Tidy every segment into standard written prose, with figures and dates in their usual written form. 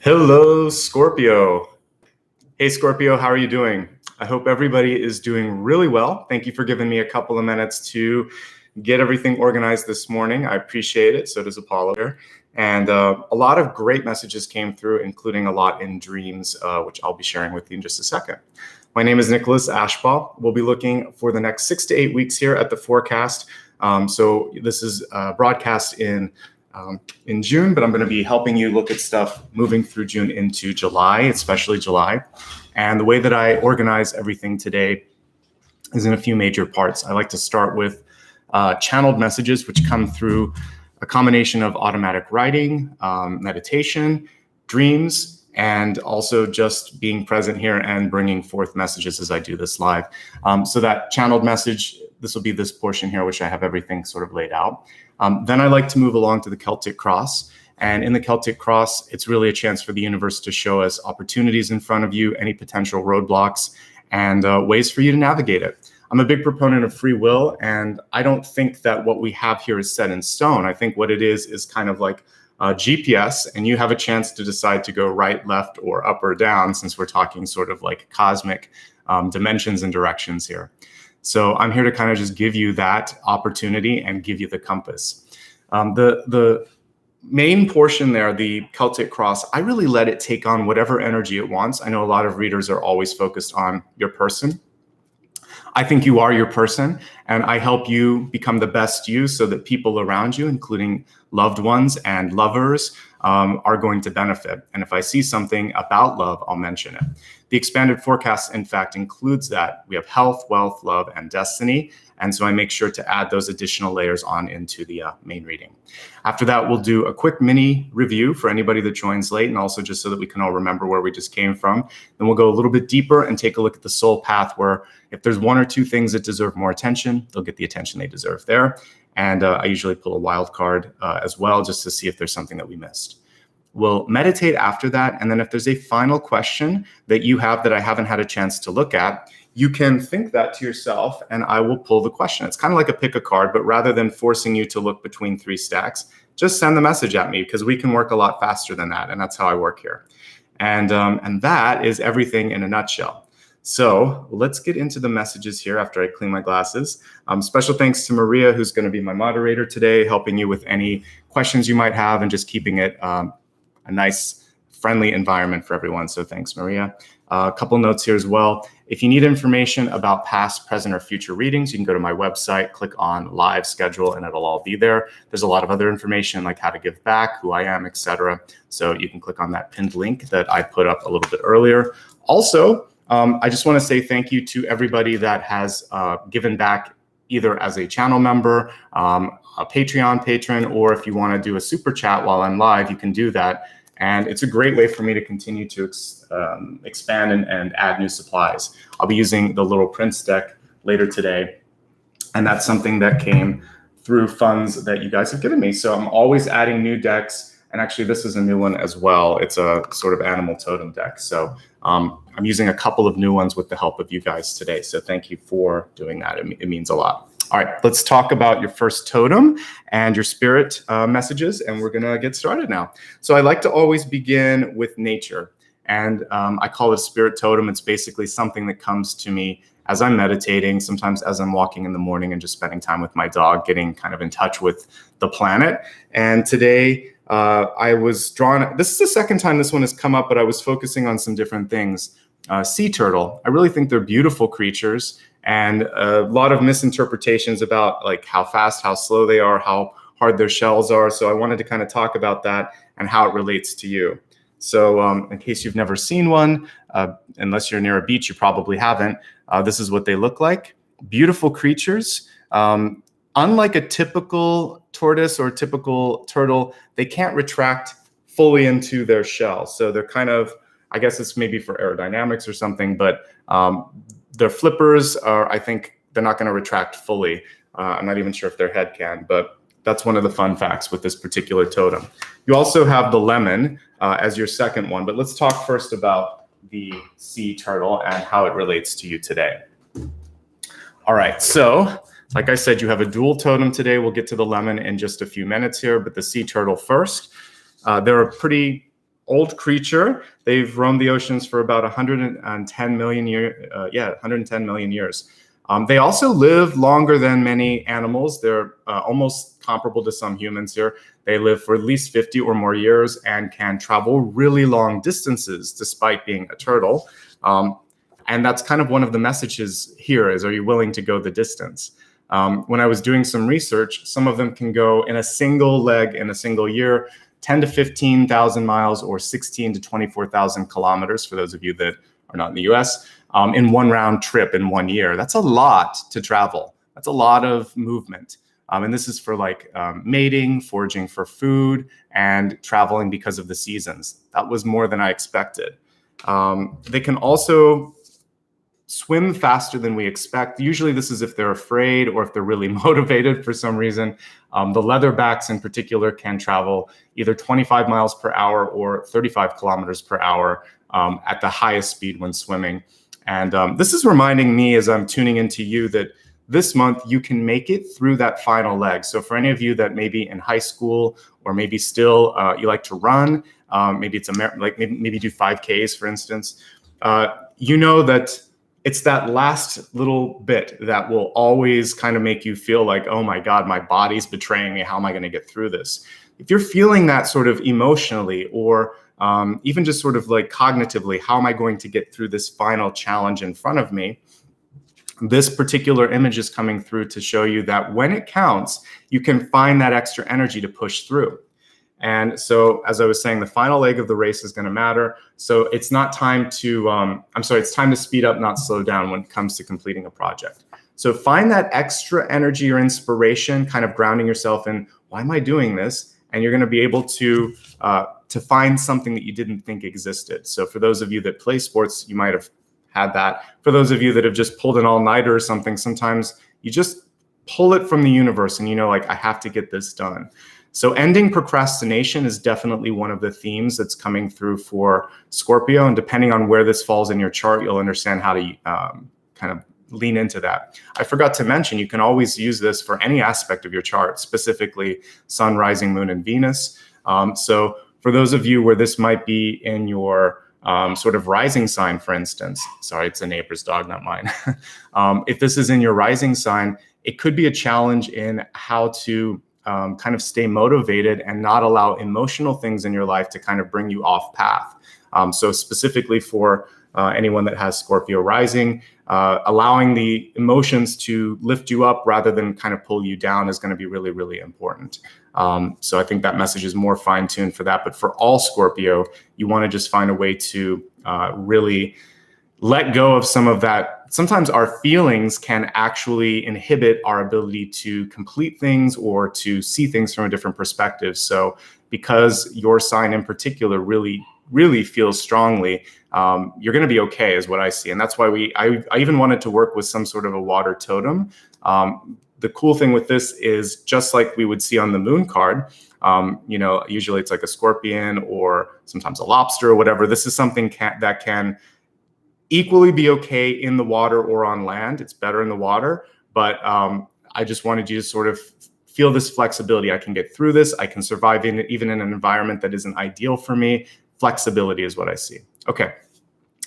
Hello, Scorpio. Hey, Scorpio, how are you doing? I hope everybody is doing really well. Thank you for giving me a couple of minutes to get everything organized this morning. I appreciate it. So does Apollo here. And a lot of great messages came through, including a lot in dreams, which I'll be sharing with you in just a second. My name is Nicholas Ashbaugh. We'll be looking for the next 6 to 8 weeks here at the forecast. So this is broadcast in June, but I'm going to be helping you look at stuff moving through June into July, especially July. And the way that I organize everything today is in a few major parts. I like to start with channeled messages, which come through a combination of automatic writing, meditation, dreams, and also just being present here and bringing forth messages as I do this live. So that channeled message, this will be this portion here, which I have everything sort of laid out. Then I like to move along to the Celtic Cross. And in the Celtic Cross, it's really a chance for the universe to show us opportunities in front of you, any potential roadblocks, and ways for you to navigate it. I'm a big proponent of free will, and I don't think that what we have here is set in stone. I think what it is kind of like GPS, and you have a chance to decide to go right, left, or up or down, since we're talking sort of like cosmic dimensions and directions here. So I'm here to kind of just give you that opportunity and give you the compass. The main portion there, the Celtic Cross, I really let it take on whatever energy it wants. I know a lot of readers are always focused on your person. I think you are your person, and I help you become the best you so that people around you, including loved ones and lovers, are going to benefit. And if I see something about love, I'll mention it. The expanded forecast, in fact, includes that. We have health, wealth, love, and destiny. And so I make sure to add those additional layers on into the main reading. After that, we'll do a quick mini review for anybody that joins late, and also just so that we can all remember where we just came from. Then we'll go a little bit deeper and take a look at the soul path, where if there's one or two things that deserve more attention, they'll get the attention they deserve there. And I usually pull a wild card as well, just to see if there's something that we missed. We'll meditate after that. And then if there's a final question that you have that I haven't had a chance to look at, you can think that to yourself and I will pull the question. It's kind of like a pick a card, but rather than forcing you to look between 3 stacks, just send the message at me, because we can work a lot faster than that. And that's how I work here. And that is everything in a nutshell. So let's get into the messages here after I clean my glasses. Special thanks to Maria, who's going to be my moderator today, helping you with any questions you might have and just keeping it a nice, friendly environment for everyone. So thanks, Maria. A couple notes here as well. If you need information about past, present, or future readings, you can go to my website, click on live schedule, and it'll all be there. There's a lot of other information like how to give back, who I am, etc. So you can click on that pinned link that I put up a little bit earlier. Also, I just want to say thank you to everybody that has given back, either as a channel member, a Patreon patron, or if you want to do a super chat while I'm live, you can do that. And it's a great way for me to continue to expand and add new supplies. I'll be using the Little Prince deck later today. And that's something that came through funds that you guys have given me. So I'm always adding new decks. And actually, this is a new one as well. It's a sort of animal totem deck. So I'm using a couple of new ones with the help of you guys today. So thank you for doing that. It means a lot. All right, let's talk about your first totem and your spirit messages, and we're gonna get started now. So I like to always begin with nature, and I call it a spirit totem. It's basically something that comes to me as I'm meditating, sometimes as I'm walking in the morning and just spending time with my dog, getting kind of in touch with the planet. And today I was drawn, this is the second time this one has come up, but I was focusing on some different things. Sea turtle, I really think they're beautiful creatures, and a lot of misinterpretations about like how fast, how slow they are, how hard their shells are. So I wanted to kind of talk about that and how it relates to you. So in case you've never seen one, unless you're near a beach, you probably haven't. This is what they look like. Beautiful creatures. Unlike a typical tortoise or typical turtle, they can't retract fully into their shell. So they're kind of, I guess it's maybe for aerodynamics or something, but their flippers are, I think they're not going to retract fully. I'm not even sure if their head can, but that's one of the fun facts with this particular totem. You also have the lemon as your second one, but let's talk first about the sea turtle and how it relates to you today. All right, so like I said, you have a dual totem today. We'll get to the lemon in just a few minutes here, but the sea turtle first. They're a pretty old creature. They've roamed the oceans for about 110 million years. 110 million years. They also live longer than many animals. They're almost comparable to some humans here. They live for at least 50 or more years and can travel really long distances despite being a turtle. And that's kind of one of the messages here is, are you willing to go the distance? When I was doing some research, some of them can go in a single leg in a single year, 10 to 15,000 miles or 16 to 24,000 kilometers for those of you that are not in the US, in one round trip in 1 year. That's a lot to travel. That's a lot of movement. And this is for like mating, foraging for food, and traveling because of the seasons. That was more than I expected. They can also swim faster than we expect. Usually this is if they're afraid or if they're really motivated for some reason. The leatherbacks in particular can travel either 25 miles per hour or 35 kilometers per hour at the highest speed when swimming. And this is reminding me as I'm tuning into you that this month you can make it through that final leg. So for any of you that maybe in high school or maybe still you like to run, maybe it's maybe do 5Ks for instance, you know that it's that last little bit that will always kind of make you feel like, oh my God, my body's betraying me. How am I going to get through this? If you're feeling that sort of emotionally or even just sort of like cognitively, how am I going to get through this final challenge in front of me? This particular image is coming through to show you that when it counts, you can find that extra energy to push through. And so, as I was saying, the final leg of the race is going to matter. So it's not time to, it's time to speed up, not slow down when it comes to completing a project. So find that extra energy or inspiration, kind of grounding yourself in, why am I doing this? And you're going to be able to find something that you didn't think existed. So for those of you that play sports, you might have had that. For those of you that have just pulled an all-nighter or something, sometimes you just pull it from the universe and you know, like, I have to get this done. So ending procrastination is definitely one of the themes that's coming through for Scorpio. And depending on where this falls in your chart, you'll understand how to kind of lean into that. I forgot to mention, you can always use this for any aspect of your chart, specifically Sun, Rising, Moon, and Venus. So for those of you where this might be in your sort of rising sign, for instance, sorry, it's a neighbor's dog, not mine. If this is in your rising sign, it could be a challenge in how to kind of stay motivated and not allow emotional things in your life to kind of bring you off path. So specifically for anyone that has Scorpio rising, allowing the emotions to lift you up rather than kind of pull you down is going to be really, really important. So I think that message is more fine-tuned for that. But for all Scorpio, you want to just find a way to really let go of some of that. Sometimes our feelings can actually inhibit our ability to complete things or to see things from a different perspective. So because your sign in particular really, really feels strongly, you're going to be okay is what I see. And that's why I even wanted to work with some sort of a water totem. The cool thing with this is just like we would see on the moon card, usually it's like a scorpion or sometimes a lobster or whatever. This is something that can equally be okay in the water or on land. It's better in the water, but I just wanted you to sort of feel this flexibility. I can get through this. I can survive even in an environment that isn't ideal for me. Flexibility is what I see. Okay,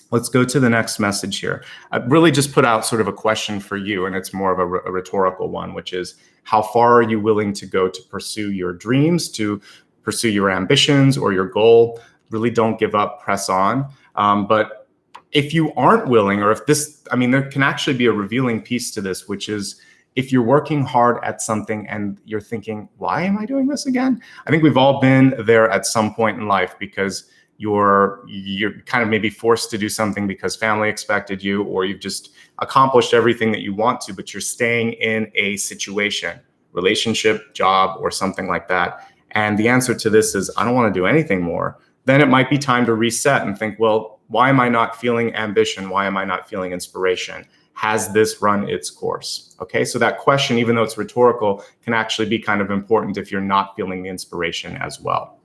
let's go to the next message here. I really just put out sort of a question for you, and it's more of a rhetorical one, which is, how far are you willing to go to pursue your dreams, to pursue your ambitions or your goal? Really don't give up, press on. But if you aren't willing, or if this, there can actually be a revealing piece to this, which is if you're working hard at something and you're thinking, why am I doing this again? I think we've all been there at some point in life because you're kind of maybe forced to do something because family expected you, or you've just accomplished everything that you want to, but you're staying in a situation, relationship, job, or something like that. And the answer to this is, I don't want to do anything more. Then it might be time to reset and think, well, why am I not feeling ambition? Why am I not feeling inspiration? Has this run its course? Okay, so that question, even though it's rhetorical, can actually be kind of important if you're not feeling the inspiration as well.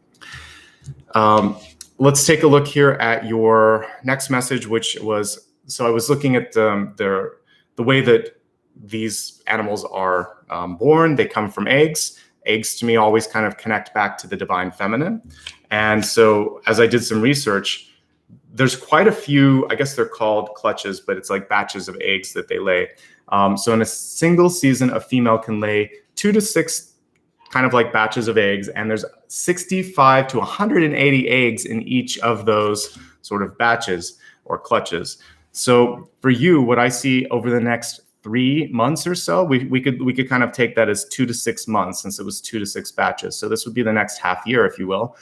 Let's take a look here at your next message, which was, so I was looking at the way that these animals are born. They come from eggs. Eggs to me always kind of connect back to the divine feminine. And so as I did some research, there's quite a few, I guess they're called clutches, but it's like batches of eggs that they lay. So in a single season, a female can lay 2 to 6 kind of like batches of eggs, and there's 65 to 180 eggs in each of those sort of batches or clutches. So for you, what I see over the next 3 months or so, we could kind of take that as 2 to 6 months, since it was 2 to 6 batches. So this would be the next half year, if you will.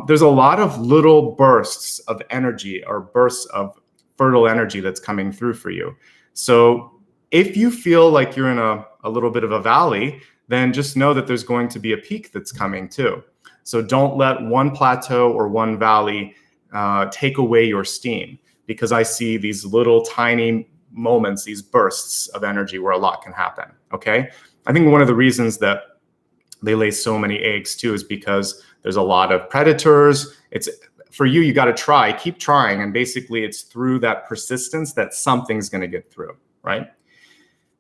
There's a lot of little bursts of energy or bursts of fertile energy that's coming through for you. So if you feel like you're in a little bit of a valley, then just know that there's going to be a peak that's coming too. So don't let one plateau or one valley take away your steam, because I see these little tiny moments, these bursts of energy where a lot can happen. Okay. I think one of the reasons that they lay so many eggs too is because there's a lot of predators. It's for you, you got to keep trying. And basically it's through that persistence that something's going to get through, right?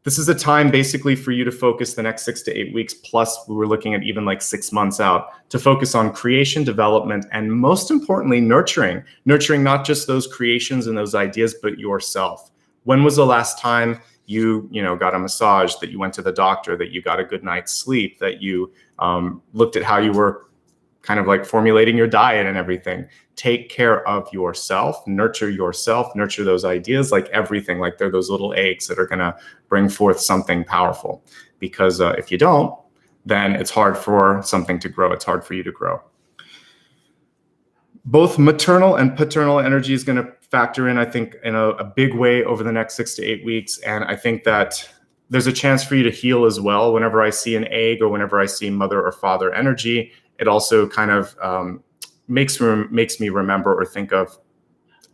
This is a time basically for you to focus the next 6 to 8 weeks, plus we were looking at even like 6 months out, to focus on creation, development, and most importantly, nurturing not just those creations and those ideas, but yourself. When was the last time you got a massage, that you went to the doctor, that you got a good night's sleep, that you looked at how you were kind of like formulating your diet and everything? Take care of yourself, nurture those ideas, like everything, like they're those little eggs that are going to bring forth something powerful. Because if you don't, then it's hard for something to grow. It's hard for you to grow. Both maternal and paternal energy is going to factor in, I think, in a big way over the next 6 to 8 weeks. And I think that there's a chance for you to heal as well. Whenever I see an egg or whenever I see mother or father energy, it also kind of makes me remember or think of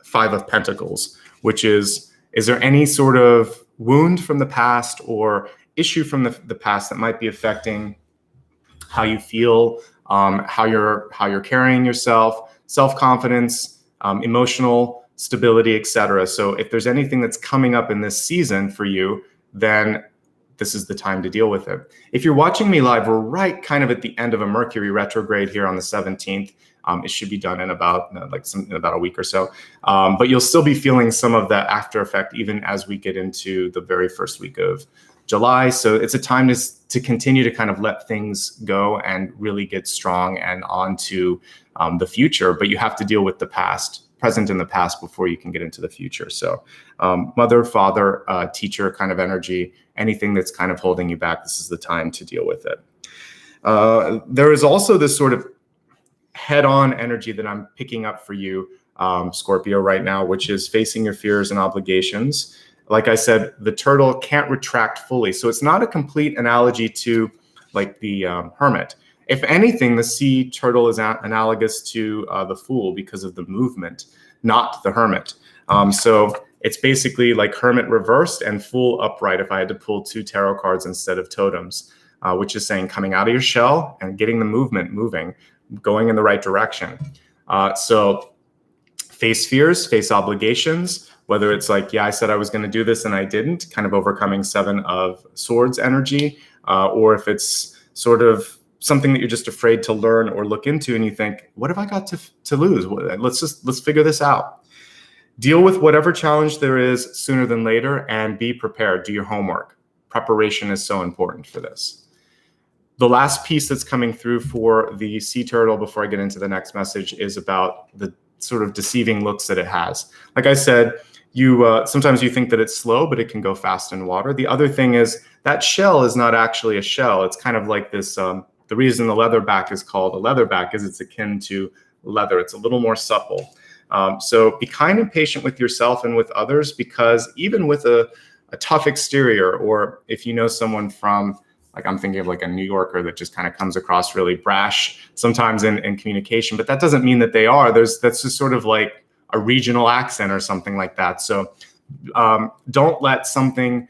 5 of Pentacles, which is there any sort of wound from the past or issue from the past that might be affecting how you feel, how you're carrying yourself, self-confidence, emotional stability, etc. So if there's anything that's coming up in this season for you, then this is the time to deal with it. If you're watching me live, we're right kind of at the end of a Mercury retrograde here on the 17th. It should be done in about a week or so. But you'll still be feeling some of that after effect even as we get into the very first week of July. So it's a time to continue to kind of let things go and really get strong and on to the future. But you have to deal with the past, present in the past, before you can get into the future. So mother, father, teacher kind of energy, anything that's kind of holding you back, this is the time to deal with it. There is also this sort of head-on energy that I'm picking up for you, Scorpio, right now, which is facing your fears and obligations. Like I said, the turtle can't retract fully. So it's not a complete analogy to like the hermit. If anything, the sea turtle is analogous to the fool because of the movement, not the hermit. So it's basically like hermit reversed and fool upright if I had to pull 2 tarot cards instead of totems, which is saying coming out of your shell and getting the movement moving, going in the right direction. So face fears, face obligations, whether it's like, yeah, I said I was going to do this and I didn't, kind of overcoming 7 of Swords energy, or if it's sort of something that you're just afraid to learn or look into and you think, what have I got to lose? Let's figure this out. Deal with whatever challenge there is sooner than later and be prepared. Do your homework. Preparation is so important for this. The last piece that's coming through for the sea turtle before I get into the next message is about the sort of deceiving looks that it has. Like I said, sometimes you think that it's slow, but it can go fast in water. The other thing is that shell is not actually a shell. It's kind of like this, the reason the leatherback is called a leatherback is it's akin to leather. It's a little more supple. So be kind and patient with yourself and with others, because even with a tough exterior, or if you know someone from, like I'm thinking of like a New Yorker that just kind of comes across really brash sometimes in communication, but that doesn't mean that they are. That's just sort of like a regional accent or something like that. So don't let something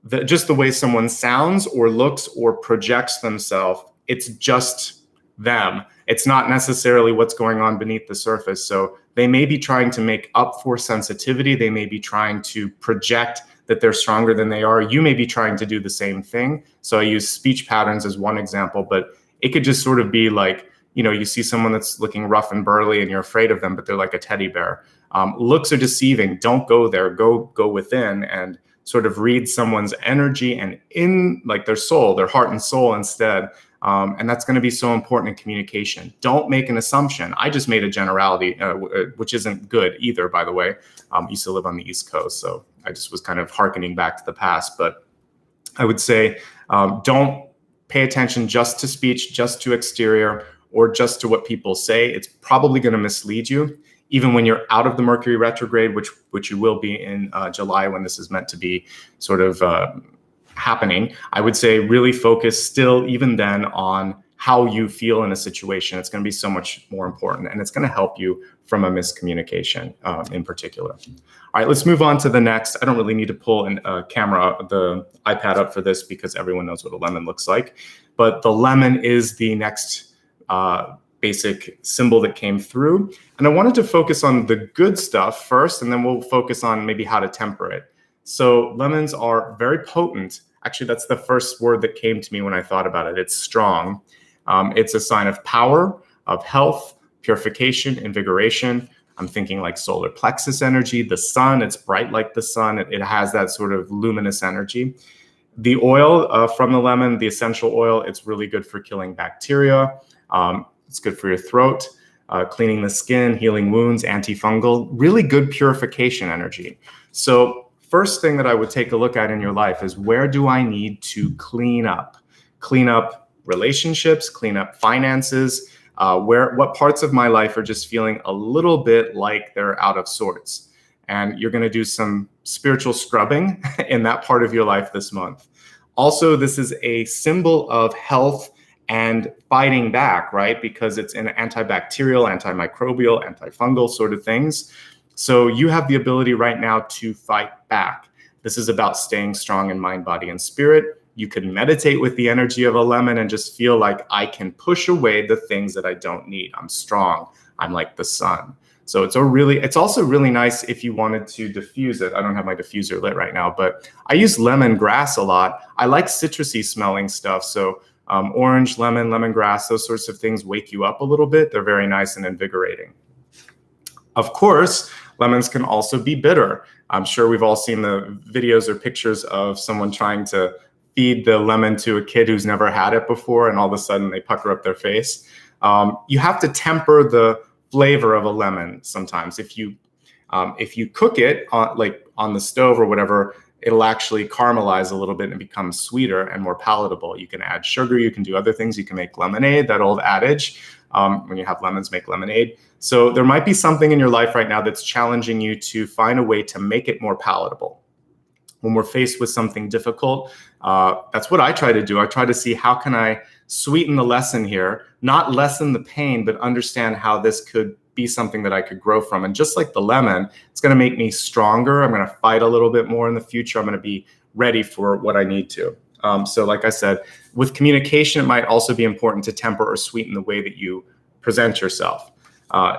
that just the way someone sounds or looks or projects themselves, it's just them. it's not necessarily what's going on beneath the surface. So they may be trying to make up for sensitivity. They may be trying to project that they're stronger than they are. You may be trying to do the same thing. So I use speech patterns as one example, but it could just sort of be like, you see someone that's looking rough and burly and you're afraid of them, but they're like a teddy bear. Looks are deceiving. Don't go there. Go within and sort of read someone's energy and in like their soul, their heart and soul instead. And that's going to be so important in communication. Don't make an assumption. I just made a generality, which isn't good either, by the way. I used to live on the East Coast, so I just was kind of hearkening back to the past. But I would say don't pay attention just to speech, just to exterior, or just to what people say. It's probably going to mislead you, even when you're out of the Mercury retrograde, which you will be in July when this is meant to be sort of happening. I would say really focus still, even then, on how you feel in a situation. It's going to be so much more important, and it's going to help you from a miscommunication in particular. All right, let's move on to the next. I don't really need to pull the iPad up for this because everyone knows what a lemon looks like. But the lemon is the next basic symbol that came through. And I wanted to focus on the good stuff first, and then we'll focus on maybe how to temper it. So lemons are very potent. Actually, that's the first word that came to me when I thought about it. It's strong. It's a sign of power, of health, purification, invigoration. I'm thinking like solar plexus energy, the sun. It's bright like the sun. It has that sort of luminous energy. The oil from the lemon, the essential oil, it's really good for killing bacteria. It's good for your throat, cleaning the skin, healing wounds, antifungal, really good purification energy. So first thing that I would take a look at in your life is, where do I need to clean up? Clean up relationships, clean up finances, what parts of my life are just feeling a little bit like they're out of sorts. And you're going to do some spiritual scrubbing in that part of your life this month. Also, this is a symbol of health and fighting back, right? Because it's an antibacterial, antimicrobial, antifungal sort of things. So you have the ability right now to fight back. This is about staying strong in mind, body, and spirit. You can meditate with the energy of a lemon and just feel like I can push away the things that I don't need. I'm strong. I'm like the sun. So it's also really nice if you wanted to diffuse it. I don't have my diffuser lit right now, but I use lemongrass a lot. I like citrusy smelling stuff. So orange, lemon, lemongrass, those sorts of things wake you up a little bit. They're very nice and invigorating. Of course, lemons can also be bitter. I'm sure we've all seen the videos or pictures of someone trying to feed the lemon to a kid who's never had it before, and all of a sudden they pucker up their face. You have to temper the flavor of a lemon sometimes. If you cook it on the stove or whatever, it'll actually caramelize a little bit and become sweeter and more palatable. You can add sugar, you can do other things, you can make lemonade, that old adage, when you have lemons, make lemonade. So there might be something in your life right now that's challenging you to find a way to make it more palatable. When we're faced with something difficult, that's what I try to do. I try to see, how can I sweeten the lesson here, not lessen the pain, but understand how this could be something that I could grow from. And just like the lemon, it's going to make me stronger. I'm going to fight a little bit more in the future. I'm going to be ready for what I need to. So like I said, with communication, it might also be important to temper or sweeten the way that you present yourself.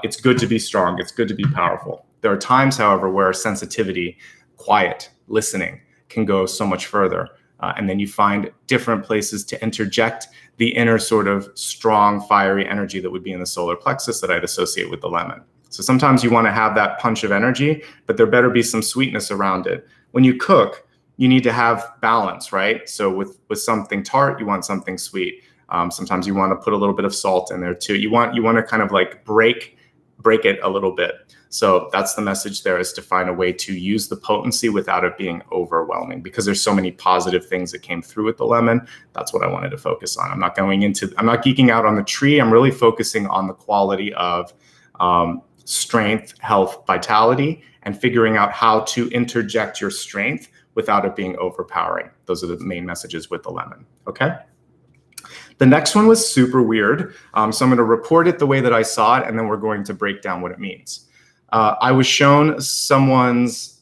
It's good to be strong. It's good to be powerful. There are times, however, where sensitivity, quiet, listening can go so much further. And then you find different places to interject the inner sort of strong, fiery energy that would be in the solar plexus that I'd associate with the lemon. So sometimes you want to have that punch of energy, but there better be some sweetness around it. When you cook, you need to have balance, right? So with something tart, you want something sweet. Sometimes you want to put a little bit of salt in there too. You want to kind of like break it a little bit. So that's the message there, is to find a way to use the potency without it being overwhelming, because there's so many positive things that came through with the lemon. That's what I wanted to focus on. I'm not geeking out on the tree. I'm really focusing on the quality of strength, health, vitality, and figuring out how to interject your strength without it being overpowering. Those are the main messages with the lemon, okay? The next one was super weird. So I'm going to report it the way that I saw it, and then we're going to break down what it means. I was shown someone's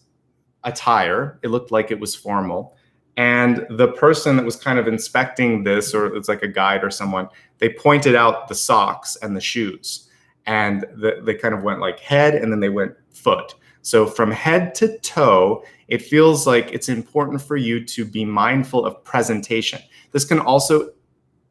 attire. It looked like it was formal. And the person that was kind of inspecting this, or it's like a guide or someone, they pointed out the socks and the shoes. And they kind of went like head and then they went foot. So from head to toe, it feels like it's important for you to be mindful of presentation. This can also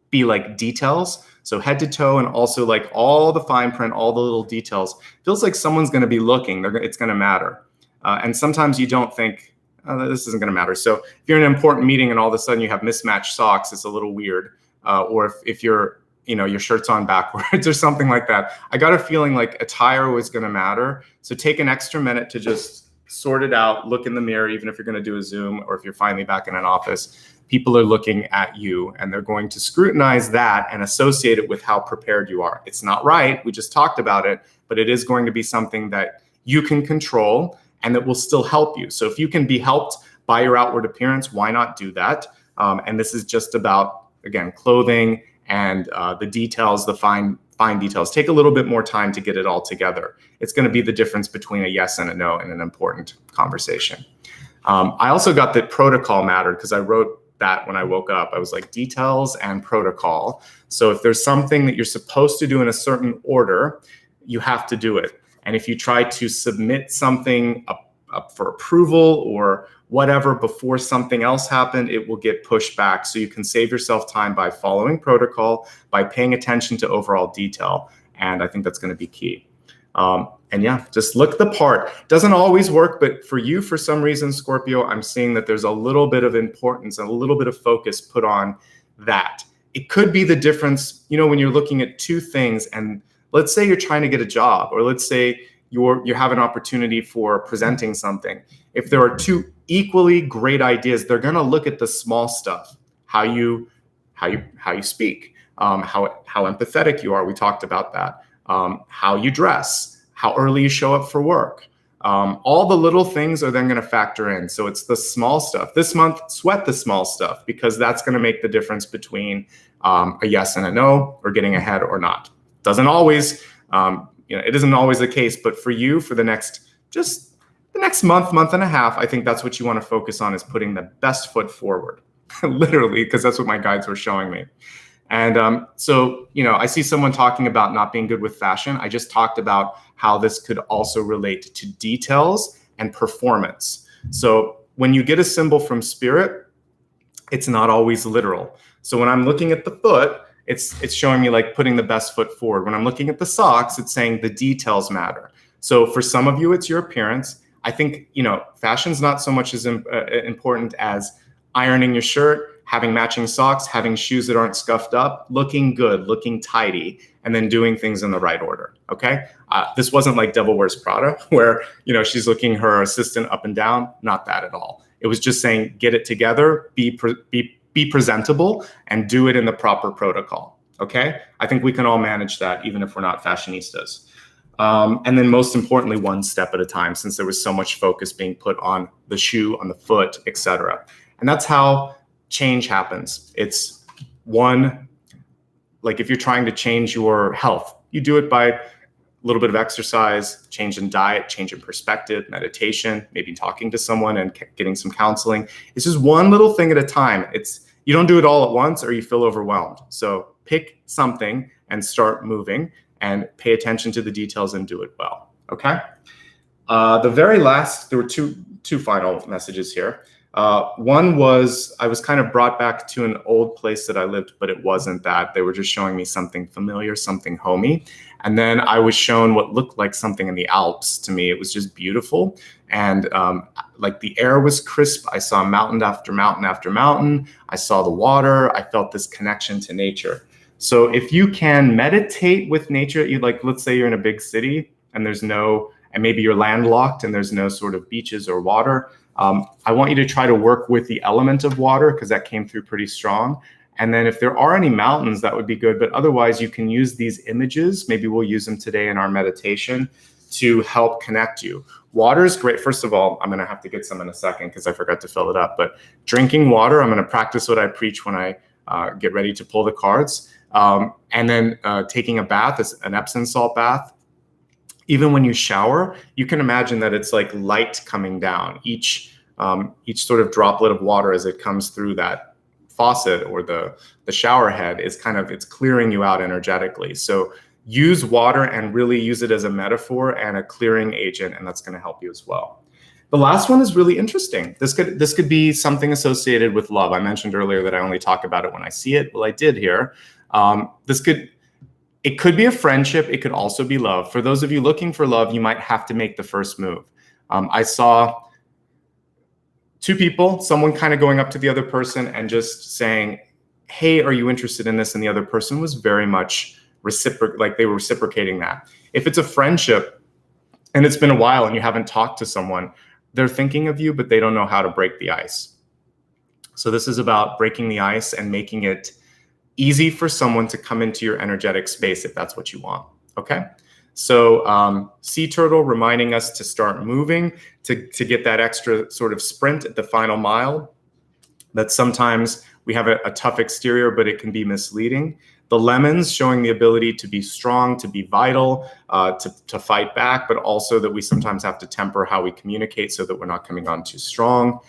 be like details. So head to toe, and also like all the fine print, all the little details. Feels like someone's going to be looking. It's going to matter. And sometimes you don't think, oh, this isn't going to matter. So if you're in an important meeting and all of a sudden you have mismatched socks, it's a little weird. Or if you're, your shirt's on backwards or something like that. I got a feeling like attire was going to matter. So take an extra minute to just sort it out, look in the mirror, even if you're going to do a Zoom or if you're finally back in an office. People are looking at you and they're going to scrutinize that and associate it with how prepared you are. It's not right. We just talked about it, but it is going to be something that you can control and that will still help you. So if you can be helped by your outward appearance, why not do that? And this is just about, again, clothing and the details, the fine details. Take a little bit more time to get it all together. It's going to be the difference between a yes and a no in an important conversation. I also got that protocol mattered because I wrote that when I woke up. I was like, details and protocol. So if there's something that you're supposed to do in a certain order, you have to do it. And if you try to submit something up for approval or whatever before something else happened, it will get pushed back. So you can save yourself time by following protocol, by paying attention to overall detail. And I think that's going to be key. And yeah, just look the part. Doesn't always work, but for you, for some reason, Scorpio, I'm seeing that there's a little bit of importance and a little bit of focus put on that. It could be the difference, when you're looking at two things, and let's say you're trying to get a job, or let's say you have an opportunity for presenting something. If there are two equally great ideas, they're going to look at the small stuff, how you speak, how empathetic you are. We talked about that. How you dress, how early you show up for work. All the little things are then going to factor in. So it's the small stuff. This month, sweat the small stuff, because that's going to make the difference between a yes and a no, or getting ahead or not. Doesn't always, it isn't always the case, but for you, for the next month and a half, I think that's what you want to focus on, is putting the best foot forward, literally, because that's what my guides were showing me. And so, I see someone talking about not being good with fashion. I just talked about how this could also relate to details and performance. So when you get a symbol from spirit, it's not always literal. So when I'm looking at the foot, it's showing me like putting the best foot forward. When I'm looking at the socks, it's saying the details matter. So for some of you, it's your appearance. I think, fashion's not so much as important as ironing your shirt, having matching socks, having shoes that aren't scuffed up, looking good, looking tidy, and then doing things in the right order, okay? This wasn't like Devil Wears Prada, where, she's looking her assistant up and down. Not that at all. It was just saying, get it together, be presentable, and do it in the proper protocol, okay? I think we can all manage that, even if we're not fashionistas. And then most importantly, one step at a time, since there was so much focus being put on the shoe, on the foot, etc. And that's how change happens. It's one, like if you're trying to change your health, you do it by a little bit of exercise, change in diet, change in perspective, meditation, maybe talking to someone and getting some counseling. It's just one little thing at a time. You don't do it all at once or you feel overwhelmed. So pick something and start moving and pay attention to the details and do it well, okay? The very last, there were two final messages here. One was I was kind of brought back to an old place that I lived, but it wasn't that. They were just showing me something familiar, something homey. And then I was shown what looked like something in the Alps to me. It was just beautiful. And like the air was crisp. I saw mountain after mountain after mountain. I saw the water. I felt this connection to nature. So if you can meditate with nature, let's say you're in a big city and and maybe you're landlocked and there's no sort of beaches or water. I want you to try to work with the element of water, because that came through pretty strong. And then if there are any mountains, that would be good. But otherwise, you can use these images. Maybe we'll use them today in our meditation to help connect you. Water is great. First of all, I'm going to have to get some in a second because I forgot to fill it up. But drinking water, I'm going to practice what I preach when I get ready to pull the cards. And then taking a bath, an Epsom salt bath. Even when you shower, you can imagine that it's like light coming down. Each each sort of droplet of water as it comes through that faucet or the shower head is it's clearing you out energetically. So use water and really use it as a metaphor and a clearing agent, and that's going to help you as well. The last one is really interesting. This could be something associated with love. I mentioned earlier that I only talk about it when I see it. Well, I did here. It could be a friendship. It could also be love. For those of you looking for love, you might have to make the first move. I saw two people, someone kind of going up to the other person and just saying, hey, are you interested in this? And the other person was very much they were reciprocating that. If it's a friendship and it's been a while and you haven't talked to someone, they're thinking of you, but they don't know how to break the ice. So this is about breaking the ice and making it easy for someone to come into your energetic space if that's what you want, okay? So sea turtle reminding us to start moving, to get that extra sort of sprint at the final mile. That sometimes we have a tough exterior, but it can be misleading. The lemons showing the ability to be strong, to be vital, to fight back, but also that we sometimes have to temper how we communicate so that we're not coming on too strong.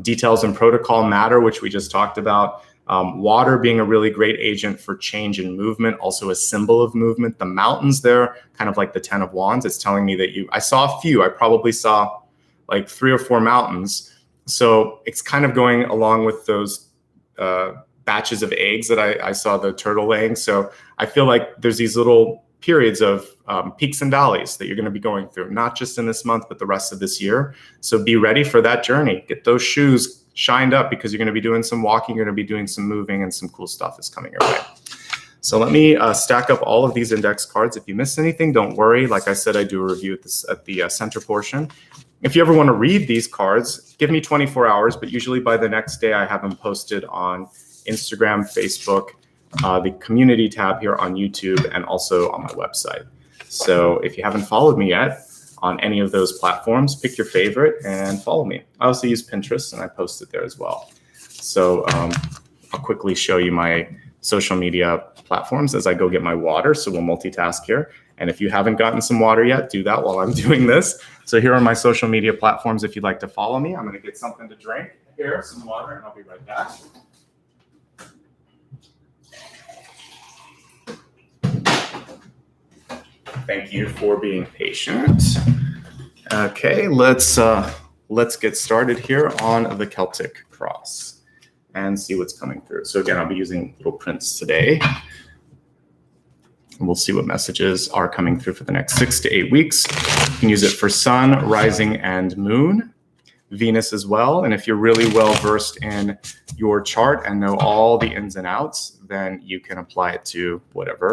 Details and protocol matter, which we just talked about. Water being a really great agent for change and movement, also a symbol of movement. The mountains there, kind of like the 10 of Wands, it's telling me that I saw a few. I probably saw like 3 or 4 mountains. So it's kind of going along with those batches of eggs that I saw the turtle laying. So I feel like there's these little periods of peaks and valleys that you're going to be going through, not just in this month, but the rest of this year. So be ready for that journey. Get those shoes shined up because you're going to be doing some walking, you're going to be doing some moving, and some cool stuff is coming your way. So let me stack up all of these index cards. If you missed anything, don't worry. Like I said, I do a review at the center portion. If you ever want to read these cards, give me 24 hours, but usually by the next day, I have them posted on Instagram, Facebook, the community tab here on YouTube, and also on my website. So if you haven't followed me yet on any of those platforms, pick your favorite and follow me. I also use Pinterest and I post it there as well. So I'll quickly show you my social media platforms as I go get my water. So we'll multitask here. And if you haven't gotten some water yet, do that while I'm doing this. So here are my social media platforms if you'd like to follow me. I'm going to get something to drink here, some water, and I'll be right back. Thank you for being patient. Okay, let's get started here on the Celtic Cross and see what's coming through. So again, I'll be using little prints today. And we'll see what messages are coming through for the next 6 to 8 weeks. You can use it for sun, rising, and moon, Venus as well. And if you're really well versed in your chart and know all the ins and outs, then you can apply it to whatever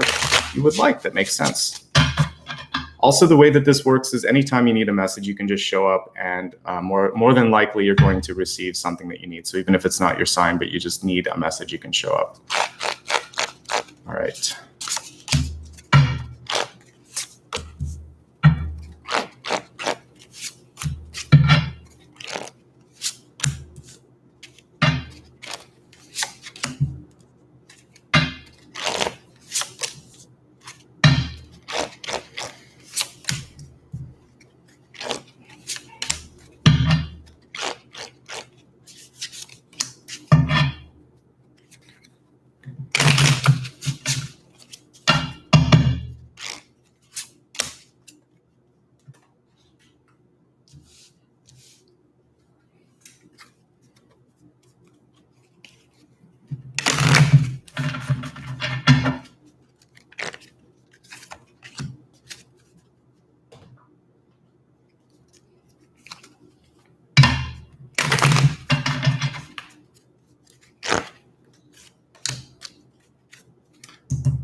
you would like that makes sense. Also, the way that this works is anytime you need a message, you can just show up and more than likely you're going to receive something that you need. So even if it's not your sign, but you just need a message, you can show up. All right.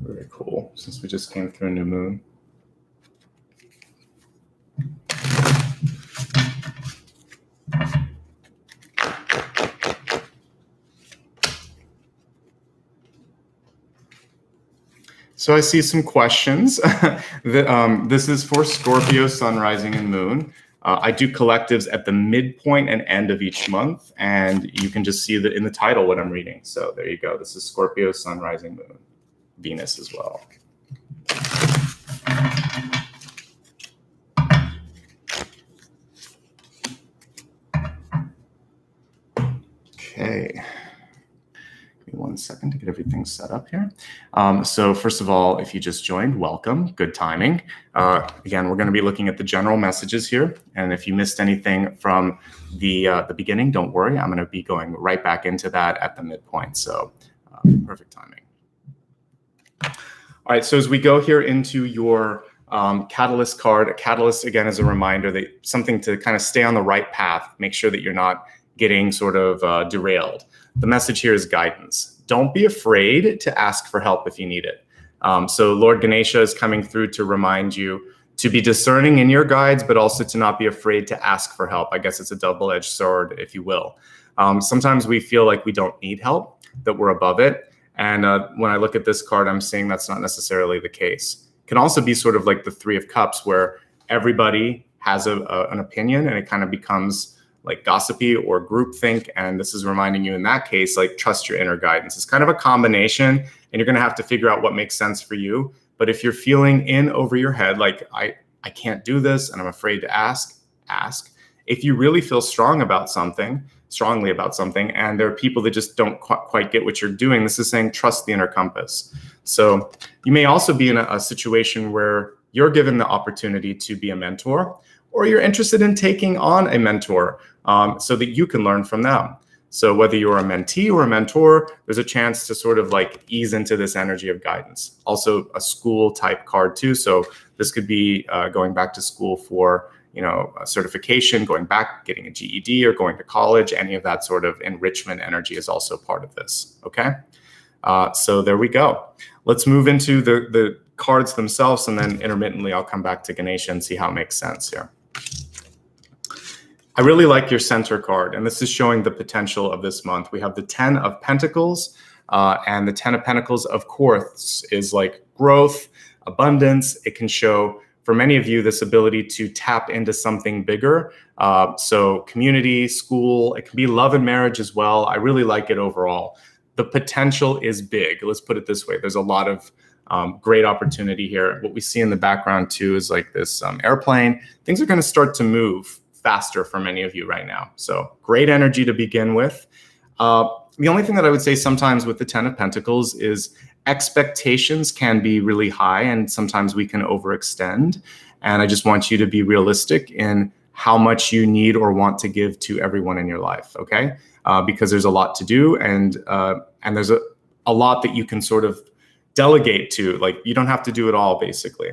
Very cool, since we just came through a new moon. So I see some questions. This is for Scorpio, Sun, Rising, and Moon. I do collectives at the midpoint and end of each month, and you can just see that in the title what I'm reading. So there you go. This is Scorpio, Sun, Rising, Moon, Venus as well. get everything set up here. So first of all, if you just joined, welcome, good timing. Again, we're going to be looking at the general messages here. And if you missed anything from the beginning, don't worry. I'm going to be going right back into that at the midpoint. So perfect timing. All right, so as we go here into your catalyst card, a catalyst, again, is a reminder that something to kind of stay on the right path, make sure that you're not getting sort of derailed. The message here is guidance. Don't be afraid to ask for help if you need it. So Lord Ganesha is coming through to remind you to be discerning in your guides, but also to not be afraid to ask for help. I guess it's a double-edged sword, if you will. Sometimes we feel like we don't need help, that we're above it. And when I look at this card, I'm seeing that's not necessarily the case. It can also be sort of like the Three of Cups, where everybody has an opinion and it kind of becomes like gossipy or groupthink. And this is reminding you in that case, like, trust your inner guidance. It's kind of a combination, and you're going to have to figure out what makes sense for you. But if you're feeling in over your head, like I can't do this and I'm afraid to ask. If you really feel strongly about something, and there are people that just don't quite get what you're doing, this is saying trust the inner compass. So you may also be in a situation where you're given the opportunity to be a mentor, or you're interested in taking on a mentor so that you can learn from them. So whether you're a mentee or a mentor, there's a chance to sort of like ease into this energy of guidance. Also a school type card too. So this could be going back to school for, a certification, going back, getting a GED, or going to college. Any of that sort of enrichment energy is also part of this, okay? So there we go. Let's move into the cards themselves, and then intermittently I'll come back to Ganesha and see how it makes sense here. I really like your center card, and this is showing the potential of this month. We have the 10 of Pentacles, and the 10 of Pentacles, of course, is like growth, abundance. It can show, for many of you, this ability to tap into something bigger. So community, school, it can be love and marriage as well. I really like it overall. The potential is big. Let's put it this way. There's a lot of great opportunity here. What we see in the background too is like this airplane. Things are going to start to move faster for many of you right now. So great energy to begin with. The only thing that I would say sometimes with the 10 of Pentacles is expectations can be really high, and sometimes we can overextend. And I just want you to be realistic in how much you need or want to give to everyone in your life, okay? Because there's a lot to do, and there's a lot that you can sort of delegate to. Like, you don't have to do it all, basically.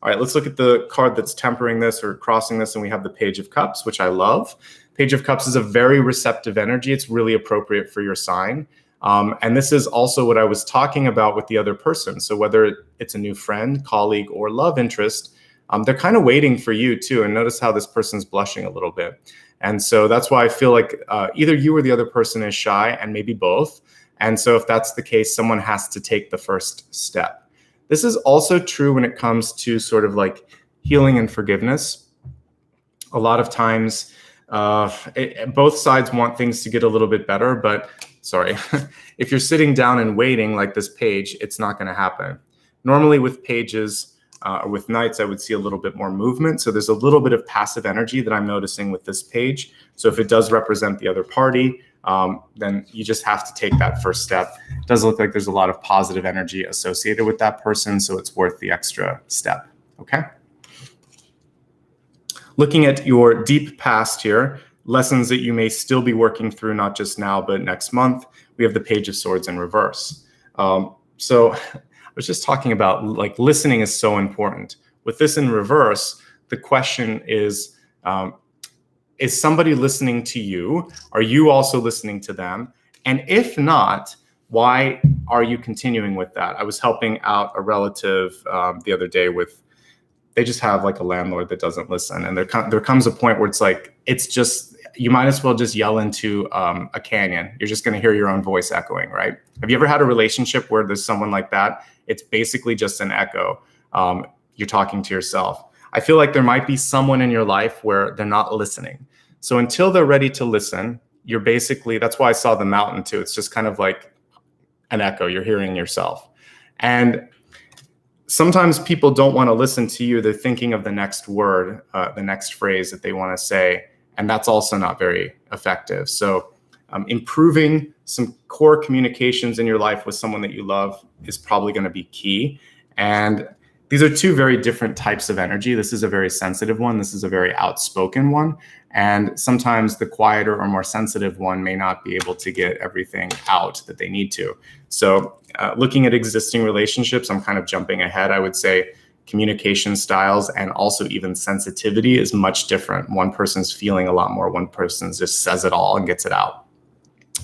All right, let's look at the card that's tempering this or crossing this, and we have the Page of Cups, which I love. Page of Cups is a very receptive energy. It's really appropriate for your sign. And this is also what I was talking about with the other person. So whether it's a new friend, colleague, or love interest, they're kind of waiting for you too. And notice how this person's blushing a little bit. And so that's why I feel like either you or the other person is shy, and maybe both. And so if that's the case, someone has to take the first step. This is also true when it comes to sort of like healing and forgiveness. A lot of times, both sides want things to get a little bit better, but sorry, if you're sitting down and waiting like this page, it's not going to happen. Normally with pages or with knights, I would see a little bit more movement. So there's a little bit of passive energy that I'm noticing with this page. So if it does represent the other party, then you just have to take that first step. It does look like there's a lot of positive energy associated with that person, so it's worth the extra step, okay? Looking at your deep past here, lessons that you may still be working through, not just now, but next month, we have the Page of Swords in reverse. So I was just talking about, like, listening is so important. With this in reverse, the question is somebody listening to you? Are you also listening to them? And if not, why are you continuing with that? I was helping out a relative the other day with, they just have like a landlord that doesn't listen. And there comes a point where it's like, it's just, you might as well just yell into a canyon. You're just going to hear your own voice echoing, right? Have you ever had a relationship where there's someone like that? It's basically just an echo. You're talking to yourself. I feel like there might be someone in your life where they're not listening. So until they're ready to listen, you're basically, that's why I saw the mountain too. It's just kind of like an echo. You're hearing yourself. And sometimes people don't want to listen to you. They're thinking of the next word, the next phrase that they want to say. And that's also not very effective. So improving some core communications in your life with someone that you love is probably going to be key. And these are two very different types of energy. This is a very sensitive one. This is a very outspoken one. And sometimes the quieter or more sensitive one may not be able to get everything out that they need to. So looking at existing relationships, I'm kind of jumping ahead. I would say communication styles and also even sensitivity is much different. One person's feeling a lot more. One person just says it all and gets it out.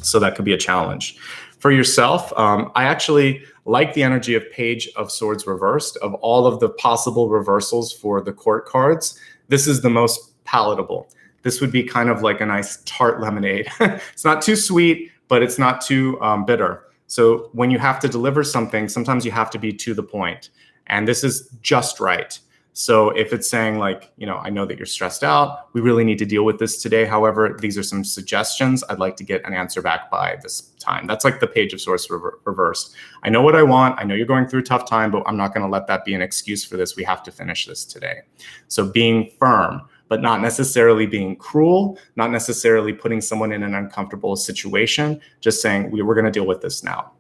So that could be a challenge. For yourself, I actually like the energy of Page of Swords reversed. Of all of the possible reversals for the court cards, this is the most palatable. This would be kind of like a nice tart lemonade. It's not too sweet, but it's not too bitter. So when you have to deliver something, sometimes you have to be to the point. And this is just right. So if it's saying like, I know that you're stressed out, we really need to deal with this today. However, these are some suggestions. I'd like to get an answer back by this time. That's like the Page of Swords reversed. I know what I want. I know you're going through a tough time, but I'm not going to let that be an excuse for this. We have to finish this today. So being firm, but not necessarily being cruel, not necessarily putting someone in an uncomfortable situation, just saying we're going to deal with this now.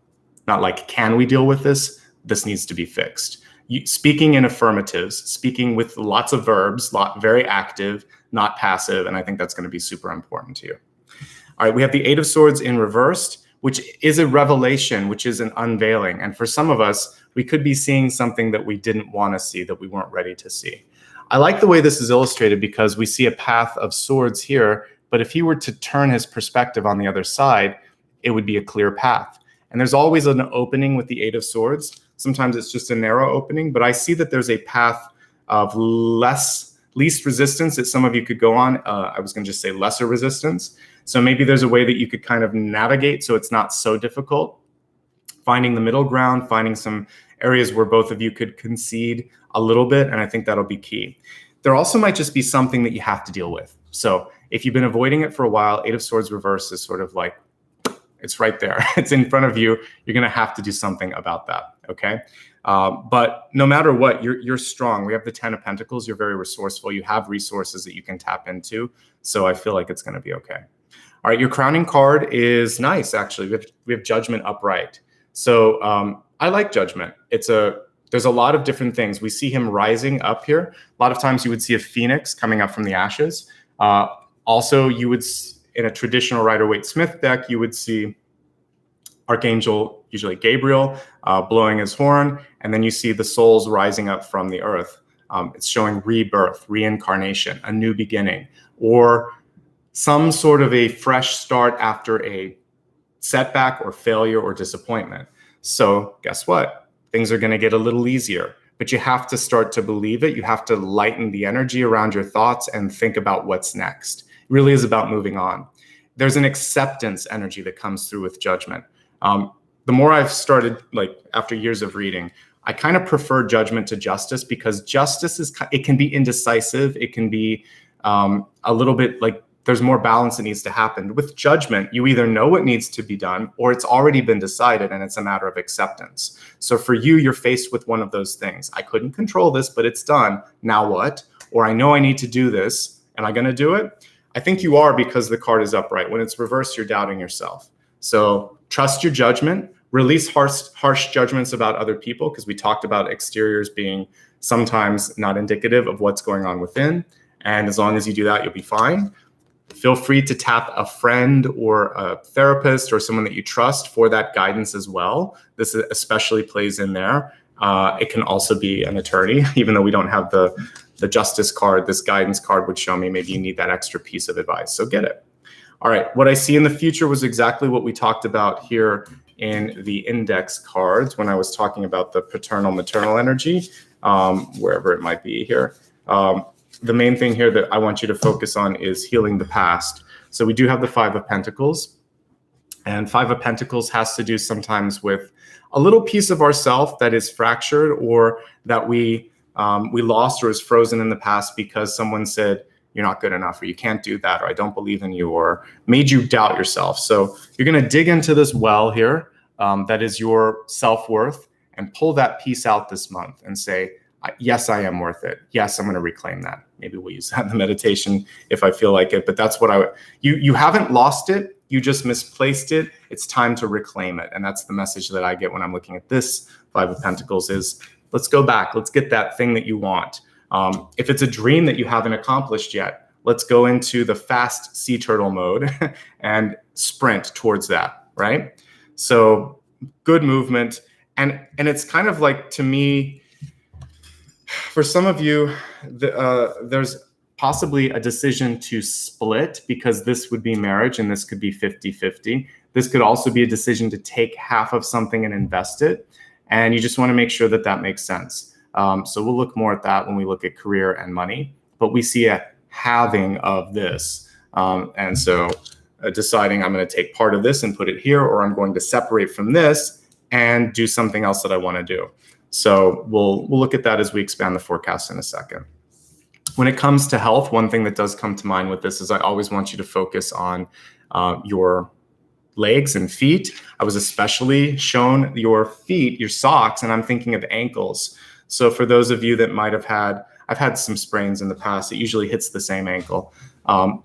Not like, can we deal with this? This needs to be fixed. Speaking in affirmatives, speaking with lots of verbs, very active, not passive, and I think that's going to be super important to you. All right, we have the Eight of Swords in reversed, which is a revelation, which is an unveiling. And for some of us, we could be seeing something that we didn't want to see, that we weren't ready to see. I like the way this is illustrated because we see a path of swords here, but if he were to turn his perspective on the other side, it would be a clear path. And there's always an opening with the Eight of Swords. Sometimes it's just a narrow opening, but I see that there's a path of least resistance that some of you could go on. I was going to just say lesser resistance. So maybe there's a way that you could kind of navigate so it's not so difficult. Finding the middle ground, finding some areas where both of you could concede a little bit, and I think that'll be key. There also might just be something that you have to deal with. So if you've been avoiding it for a while, Eight of Swords reverse is sort of like, it's right there. It's in front of you. You're going to have to do something about that. Okay. But no matter what, you're strong. We have the 10 of Pentacles. You're very resourceful. You have resources that you can tap into. So I feel like it's going to be okay. All right. Your crowning card is nice. Actually, we have Judgment upright. So I like Judgment. There's a lot of different things. We see him rising up here. A lot of times you would see a phoenix coming up from the ashes. Also, you would, in a traditional Rider-Waite-Smith deck, you would see Archangel, usually Gabriel, blowing his horn, and then you see the souls rising up from the earth. It's showing rebirth, reincarnation, a new beginning, or some sort of a fresh start after a setback or failure or disappointment. So guess what? Things are going to get a little easier, but you have to start to believe it. You have to lighten the energy around your thoughts and think about what's next. It really is about moving on. There's an acceptance energy that comes through with Judgment. The more I've started, like after years of reading, I kind of prefer Judgment to Justice, because Justice it can be indecisive. It can be a little bit like there's more balance that needs to happen. With Judgment, you either know what needs to be done or it's already been decided and it's a matter of acceptance. So for you, you're faced with one of those things. I couldn't control this, but it's done. Now what? Or I know I need to do this. Am I going to do it? I think you are, because the card is upright. When it's reversed, you're doubting yourself. So trust your judgment, release harsh judgments about other people, because we talked about exteriors being sometimes not indicative of what's going on within. And as long as you do that, you'll be fine. Feel free to tap a friend or a therapist or someone that you trust for that guidance as well. This especially plays in there. It can also be an attorney, even though we don't have the justice card. This guidance card would show me maybe you need that extra piece of advice. So get it. All right. What I see in the future was exactly what we talked about here in the index cards when I was talking about the paternal maternal energy, wherever it might be here. The main thing here that I want you to focus on is healing the past. So we do have the Five of Pentacles, and Five of Pentacles has to do sometimes with a little piece of ourself that is fractured, or that we lost or is frozen in the past because someone said, you're not good enough, or you can't do that, or I don't believe in you, or made you doubt yourself. So you're going to dig into this well here, that is your self-worth, and pull that piece out this month and say, yes, I am worth it. Yes, I'm going to reclaim that. Maybe we'll use that in the meditation if I feel like it, but that's what you haven't lost it. You just misplaced it. It's time to reclaim it. And that's the message that I get when I'm looking at this Five of Pentacles is, let's go back. Let's get that thing that you want. If it's a dream that you haven't accomplished yet, let's go into the fast sea turtle mode and sprint towards that, right? So good movement. And it's kind of like, to me, for some of you, there's possibly a decision to split, because this would be marriage and this could be 50-50. This could also be a decision to take half of something and invest it. And you just want to make sure that that makes sense. So we'll look more at that when we look at career and money, but we see a halving of this. And so deciding I'm going to take part of this and put it here, or I'm going to separate from this and do something else that I want to do. So we'll look at that as we expand the forecast in a second. When it comes to health, one thing that does come to mind with this is I always want you to focus on your legs and feet. I was especially shown your feet, your socks, and I'm thinking of ankles. So for those of you that might have I've had some sprains in the past. It usually hits the same ankle.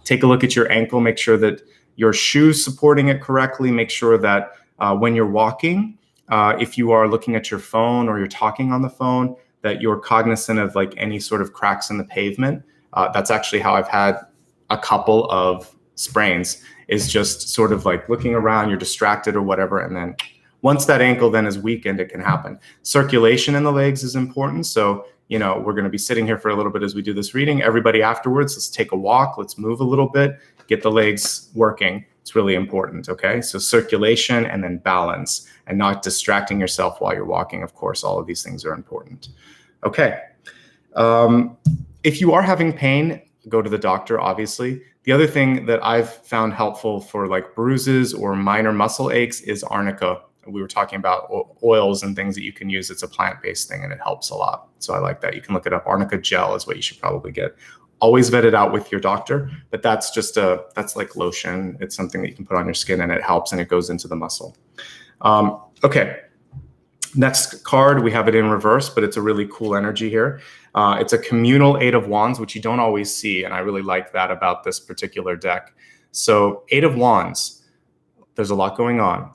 Take a look at your ankle. Make sure that your shoe's supporting it correctly. Make sure that when you're walking, if you are looking at your phone or you're talking on the phone, that you're cognizant of like any sort of cracks in the pavement. That's actually how I've had a couple of sprains, is just sort of like looking around, you're distracted or whatever. And then once that ankle then is weakened, it can happen. Circulation in the legs is important. So, you know, we're going to be sitting here for a little bit as we do this reading. Everybody afterwards, let's take a walk. Let's move a little bit, get the legs working. It's really important. Okay. So circulation and then balance, and not distracting yourself while you're walking. Of course, all of these things are important. Okay. If you are having pain, go to the doctor, obviously. The other thing that I've found helpful for like bruises or minor muscle aches is arnica. We were talking about oils and things that you can use. It's a plant-based thing and it helps a lot. So I like that. You can look it up. Arnica gel is what you should probably get. Always vet it out with your doctor, but that's just that's like lotion. It's something that you can put on your skin and it helps and it goes into the muscle. Okay. Next card, we have it in reverse, but it's a really cool energy here. It's a communal Eight of Wands, which you don't always see. And I really like that about this particular deck. So Eight of Wands, there's a lot going on.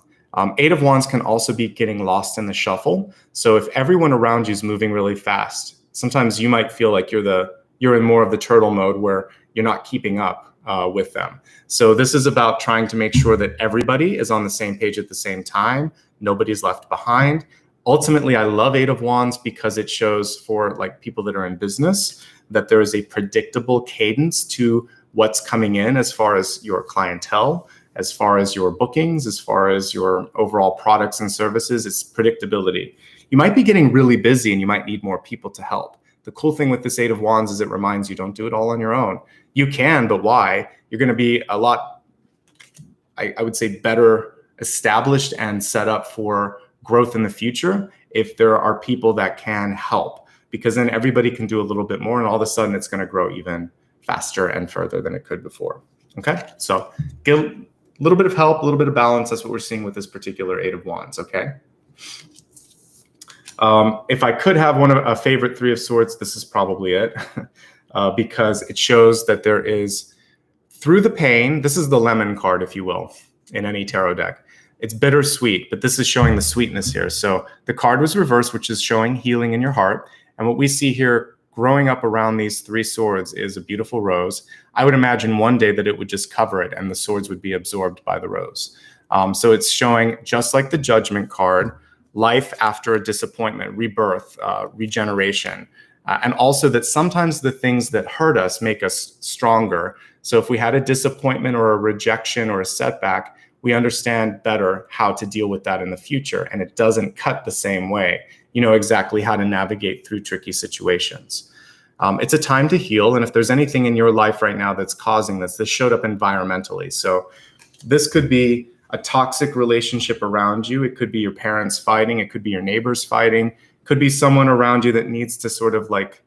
Eight of Wands can also be getting lost in the shuffle. So if everyone around you is moving really fast, sometimes you might feel like you're in more of the turtle mode where you're not keeping up with them. So this is about trying to make sure that everybody is on the same page at the same time. Nobody's left behind. Ultimately, I love Eight of Wands because it shows for like people that are in business that there is a predictable cadence to what's coming in as far as your clientele, as far as your bookings, as far as your overall products and services. It's predictability. You might be getting really busy and you might need more people to help. The cool thing with this Eight of Wands is it reminds you, don't do it all on your own. You can, but why? You're going to be a lot, I would say, better established and set up for growth in the future if there are people that can help, because then everybody can do a little bit more and all of a sudden it's going to grow even faster and further than it could before. Okay, so get a little bit of help, a little bit of balance. That's what we're seeing with this particular Eight of Wands. Okay. If I could have a favorite Three of Swords, this is probably it, because it shows that there is, through the pain, this is the lemon card, if you will, in any tarot deck. It's bittersweet, but this is showing the sweetness here. So the card was reversed, which is showing healing in your heart. And what we see here growing up around these three swords is a beautiful rose. I would imagine one day that it would just cover it and the swords would be absorbed by the rose. So it's showing, just like the Judgment card, life after a disappointment, rebirth, regeneration. And also that sometimes the things that hurt us make us stronger. So if we had a disappointment or a rejection or a setback, we understand better how to deal with that in the future. And it doesn't cut the same way. You know exactly how to navigate through tricky situations. It's a time to heal. And if there's anything in your life right now that's causing this showed up environmentally. So this could be a toxic relationship around you. It could be your parents fighting. It could be your neighbors fighting. It could be someone around you that needs to sort of like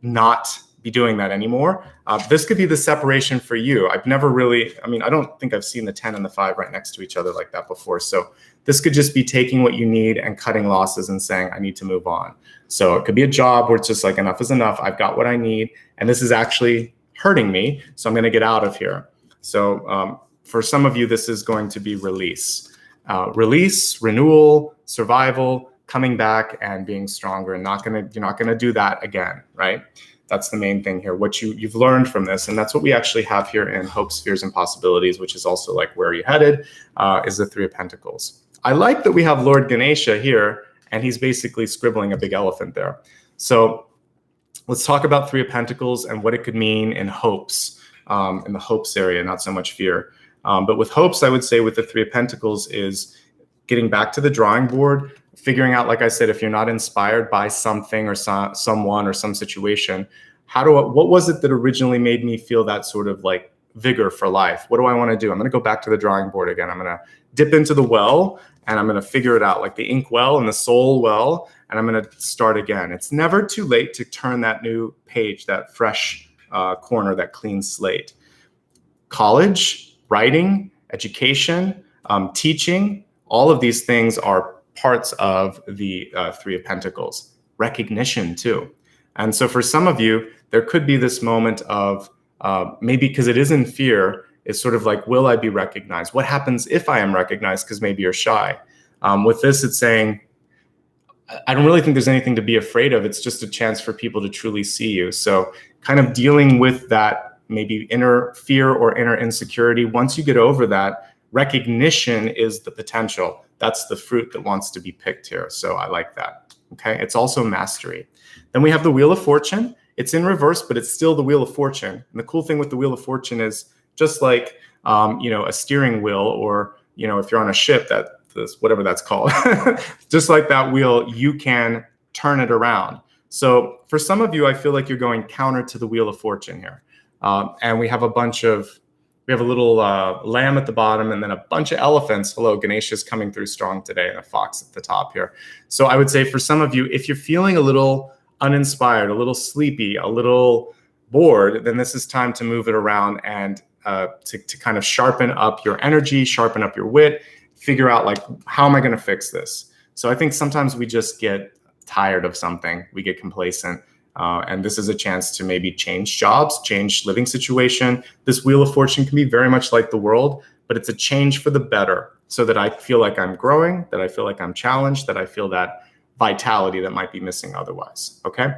not be doing that anymore. This could be the separation for you. I've never really, I don't think I've seen the 10 and the 5 right next to each other like that before. So this could just be taking what you need and cutting losses and saying, I need to move on. So it could be a job where it's just like, enough is enough. I've got what I need. And this is actually hurting me. So I'm going to get out of here. So For some of you, this is going to be release. Release, renewal, survival, coming back and being stronger, and you're not gonna do that again, right? That's the main thing here, what you've learned from this. And that's what we actually have here in Hopes, Fears, and Possibilities, which is also like where are you headed, is the Three of Pentacles. I like that we have Lord Ganesha here, and he's basically scribbling a big elephant there. So let's talk about Three of Pentacles and what it could mean in hopes, in the hopes area, not so much fear. But with hopes, I would say with the Three of Pentacles is getting back to the drawing board, figuring out, like I said, if you're not inspired by something or someone or some situation, what was it that originally made me feel that sort of like vigor for life? What do I want to do? I'm going to go back to the drawing board again. I'm going to dip into the well and I'm going to figure it out, like the ink well and the soul well, and I'm going to start again. It's never too late to turn that new page, that fresh corner, that clean slate. College, writing, education, teaching, all of these things are parts of the Three of Pentacles. Recognition too. And so for some of you, there could be this moment of maybe because it is in fear, it's sort of like, will I be recognized? What happens if I am recognized? Because maybe you're shy. With this, it's saying, I don't really think there's anything to be afraid of. It's just a chance for people to truly see you. So kind of dealing with that maybe inner fear or inner insecurity. Once you get over that, recognition is the potential. That's the fruit that wants to be picked here. So I like that. Okay. It's also mastery. Then we have the Wheel of Fortune. It's in reverse, but it's still the Wheel of Fortune. And the cool thing with the Wheel of Fortune is just like, a steering wheel, or, if you're on a ship, whatever that's called, just like that wheel, you can turn it around. So for some of you, I feel like you're going counter to the Wheel of Fortune here. And we have a little lamb at the bottom and then a bunch of elephants. Hello, Ganesha's coming through strong today, and a fox at the top here. So I would say for some of you, if you're feeling a little uninspired, a little sleepy, a little bored, then this is time to move it around and to kind of sharpen up your energy, sharpen up your wit, figure out like, how am I going to fix this? So I think sometimes we just get tired of something, we get complacent. And this is a chance to maybe change jobs, change living situation. This Wheel of Fortune can be very much like the world, but it's a change for the better, so that I feel like I'm growing, that I feel like I'm challenged, that I feel that vitality that might be missing otherwise. Okay.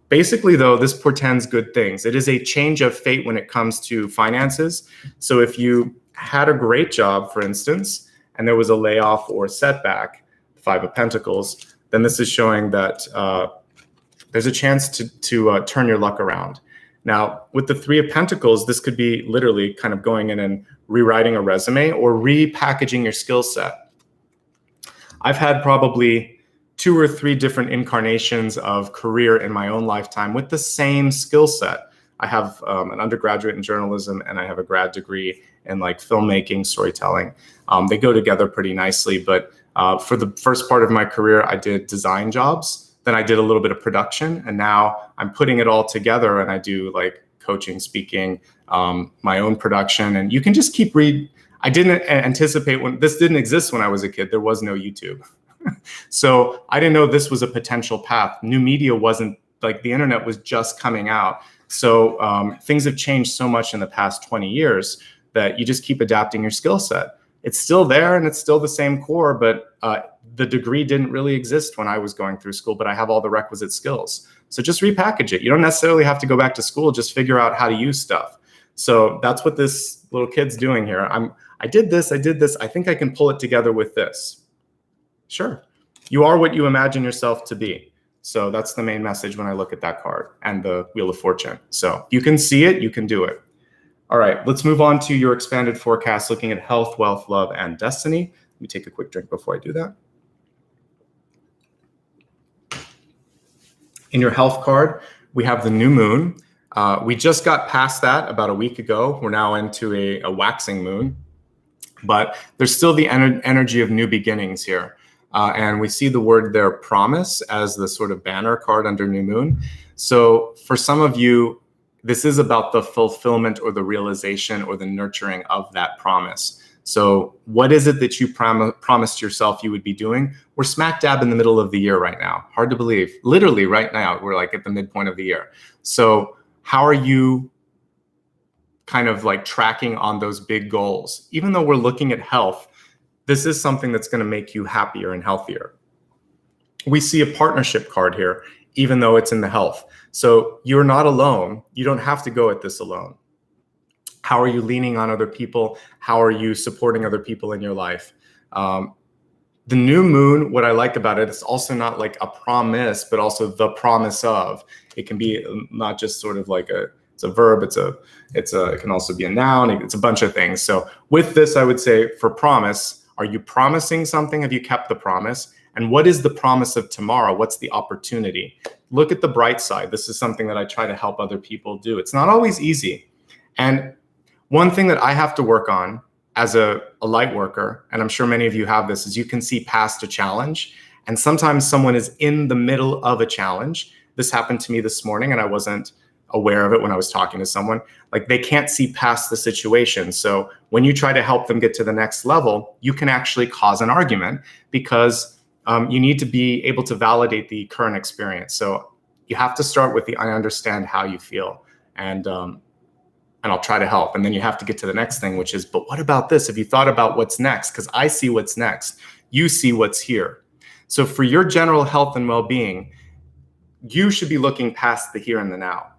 Basically, though, this portends good things. It is a change of fate when it comes to finances. So if you had a great job, for instance, and there was a layoff or setback, Five of Pentacles, then this is showing that there's a chance to turn your luck around. Now, with the Three of Pentacles, this could be literally kind of going in and rewriting a resume or repackaging your skill set. I've had probably 2 or 3 different incarnations of career in my own lifetime with the same skill set. I have an undergraduate in journalism, and I have a grad degree in like filmmaking, storytelling. They go together pretty nicely, but for the first part of my career, I did design jobs. Then I did a little bit of production, and now I'm putting it all together, and I do like coaching, speaking, my own production, and you can just keep reading. I didn't anticipate when this didn't exist when I was a kid. There was no YouTube. So I didn't know this was a potential path. New media wasn't, like, the internet was just coming out. So things have changed so much in the past 20 years that you just keep adapting your skill set. It's still there and it's still the same core, but the degree didn't really exist when I was going through school, but I have all the requisite skills. So just repackage it. You don't necessarily have to go back to school, just figure out how to use stuff. So that's what this little kid's doing here. I did this, I think I can pull it together with this. Sure. You are what you imagine yourself to be. So that's the main message when I look at that card and the Wheel of Fortune. So you can see it, you can do it. All right, let's move on to your expanded forecast, looking at health, wealth, love, and destiny. Let me take a quick drink before I do that. In your health card, we have the new moon. We just got past that about a week ago. We're now into a waxing moon, but there's still the energy of new beginnings here. And we see the word there, promise, as the sort of banner card under new moon. So for some of you, this is about the fulfillment or the realization or the nurturing of that promise. So what is it that you promised yourself you would be doing? We're smack dab in the middle of the year right now. Hard to believe. Literally right now, we're like at the midpoint of the year. So how are you kind of like tracking on those big goals. Even though we're looking at health, this is something that's going to make you happier and healthier. We see a partnership card here, even though it's in the health. So you're not alone. You don't have to go at this alone. How are you leaning on other people? How are you supporting other people in your life? The new moon, what I like about it, it's also not like a promise, but also the promise of. It can be not just sort of like it's a verb, it can also be a noun, it's a bunch of things. So with this, I would say for promise, are you promising something? Have you kept the promise? And what is the promise of tomorrow? What's the opportunity? Look at the bright side. This is something that I try to help other people do. It's not always easy. And one thing that I have to work on as a light worker, and I'm sure many of you have this, is you can see past a challenge. And sometimes someone is in the middle of a challenge. This happened to me this morning, and I wasn't aware of it when I was talking to someone. Like, they can't see past the situation. So when you try to help them get to the next level, you can actually cause an argument because you need to be able to validate the current experience. So you have to start with I understand how you feel, and I'll try to help. And then you have to get to the next thing, which is, but what about this? Have you thought about what's next? Because I see what's next. You see what's here. So for your general health and well-being, you should be looking past the here and the now.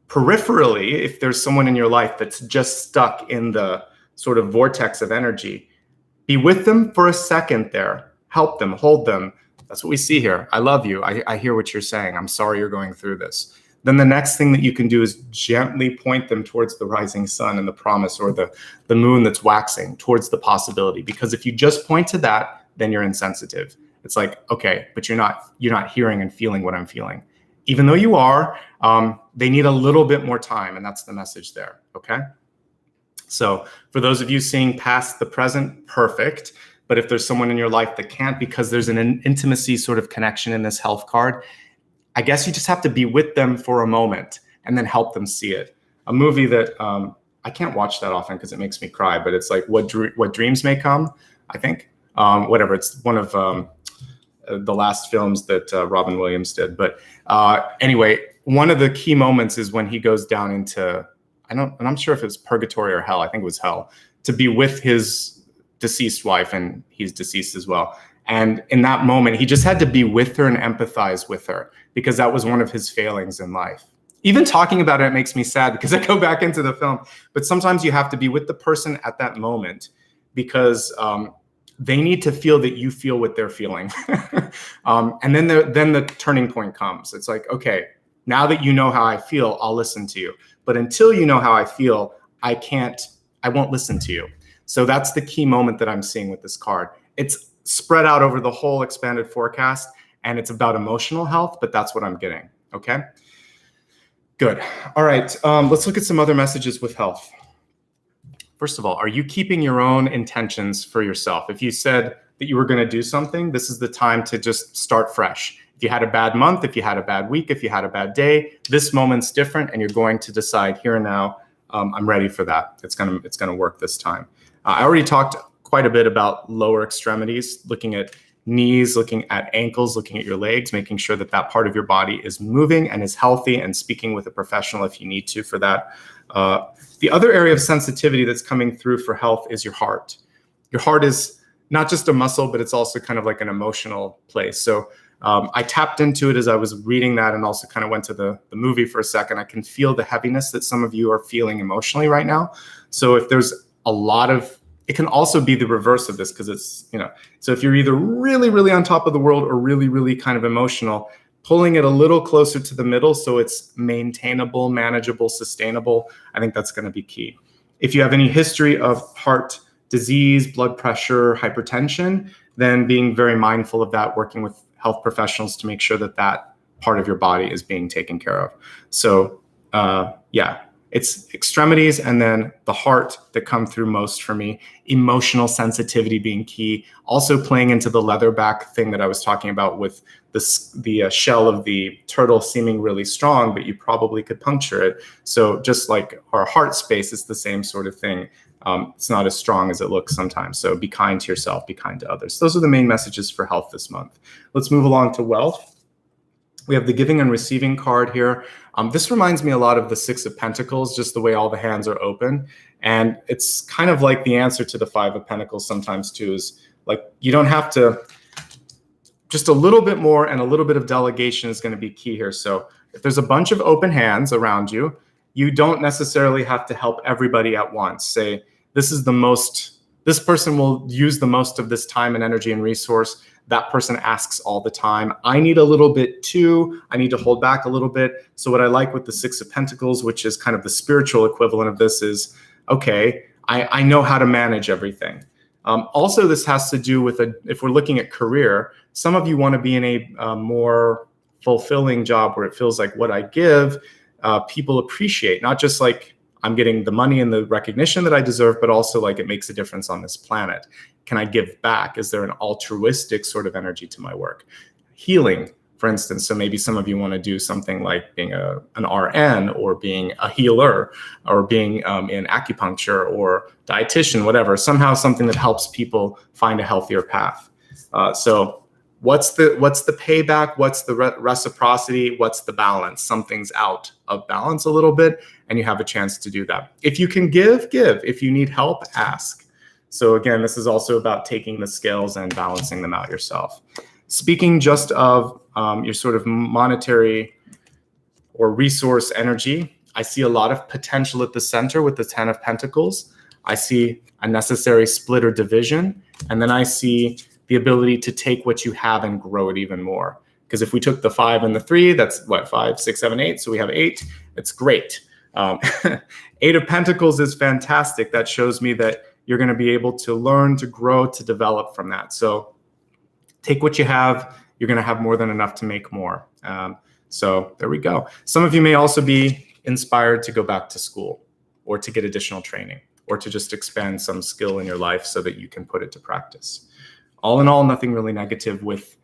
Peripherally, if there's someone in your life that's just stuck in the sort of vortex of energy, be with them for a second there. Help them, hold them. That's what we see here. I love you. I hear what you're saying. I'm sorry you're going through this. Then the next thing that you can do is gently point them towards the rising sun and the promise, or the moon that's waxing, towards the possibility. Because if you just point to that, then you're insensitive. It's like, okay, but you're not hearing and feeling what I'm feeling. Even though you are, they need a little bit more time, and that's the message there, okay? So for those of you seeing past the present, perfect. But if there's someone in your life that can't, because there's an intimacy sort of connection in this health card, I guess you just have to be with them for a moment and then help them see it. A movie that I can't watch that often because it makes me cry, but it's like What Dreams May Come, I think. Whatever, it's one of the last films that Robin Williams did. But anyway, one of the key moments is when he goes down into, I'm not sure if it was purgatory or hell. I think it was hell, to be with his deceased wife, and he's deceased as well. And in that moment, he just had to be with her and empathize with her, because that was one of his failings in life. Even talking about it makes me sad because I go back into the film. But sometimes you have to be with the person at that moment, because they need to feel that you feel what they're feeling. And then the turning point comes. It's like, okay, now that you know how I feel, I'll listen to you. But until you know how I feel, I won't listen to you. So that's the key moment that I'm seeing with this card. It's spread out over the whole expanded forecast, and it's about emotional health, but that's what I'm getting, okay? Good. All right, let's look at some other messages with health. First of all, are you keeping your own intentions for yourself? If you said that you were going to do something, this is the time to just start fresh. If you had a bad month, if you had a bad week, if you had a bad day, this moment's different, and you're going to decide here and now, I'm ready for that. It's gonna work this time. I already talked quite a bit about lower extremities, looking at knees, looking at ankles, looking at your legs, making sure that that part of your body is moving and is healthy, and speaking with a professional if you need to for that. The other area of sensitivity that's coming through for health is your heart. Your heart is not just a muscle, but it's also kind of like an emotional place. So I tapped into it as I was reading that, and also kind of went to the movie for a second. I can feel the heaviness that some of you are feeling emotionally right now. So if there's a lot of, it can also be the reverse of this, because it's, so if you're either really, really on top of the world or really, really kind of emotional, pulling it a little closer to the middle so it's maintainable, manageable, sustainable, I think that's going to be key. If you have any history of heart disease, blood pressure, hypertension, then being very mindful of that, working with health professionals to make sure that that part of your body is being taken care of. So yeah, it's extremities and then the heart that come through most for me. Emotional sensitivity being key. Also playing into the leatherback thing that I was talking about with the shell of the turtle seeming really strong, but you probably could puncture it. So just like our heart space, it's the same sort of thing. It's not as strong as it looks sometimes. So be kind to yourself, be kind to others. Those are the main messages for health this month. Let's move along to wealth. We have the giving and receiving card here. This reminds me a lot of the Six of Pentacles, just the way all the hands are open. And it's kind of like the answer to the Five of Pentacles sometimes too, is like, you don't have to, just a little bit more, and a little bit of delegation is going to be key here. So if there's a bunch of open hands around you, you don't necessarily have to help everybody at once. Say, this person will use the most of this time and energy and resource. That person asks all the time. I need a little bit too. I need to hold back a little bit. So what I like with the Six of Pentacles, which is kind of the spiritual equivalent of this, is, okay, I know how to manage everything. Also, this has to do with, if we're looking at career, some of you want to be in a more fulfilling job where it feels like what I give, people appreciate, not just like I'm getting the money and the recognition that I deserve, but also like it makes a difference on this planet. Can I give back? Is there an altruistic sort of energy to my work? Healing, for instance. So maybe some of you want to do something like being an RN, or being a healer, or being in acupuncture or dietitian, whatever. Somehow something that helps people find a healthier path. So what's the payback? What's the reciprocity? What's the balance? Something's out of balance a little bit, and you have a chance to do that. If you can give. If you need help, ask. So again, this is also about taking the scales and balancing them out yourself. Speaking just of your sort of monetary or resource energy, I see a lot of potential at the center with the Ten of Pentacles. I see a necessary split or division, and then I see the ability to take what you have and grow it even more. Because if we took the 5 and the 3, that's what, 5, 6, 7, 8. So we have 8. It's great. 8 of Pentacles is fantastic. That shows me that you're going to be able to learn, to grow, to develop from that. So take what you have. You're going to have more than enough to make more. So there we go. Some of you may also be inspired to go back to school, or to get additional training, or to just expand some skill in your life so that you can put it to practice. All in all, nothing really negative with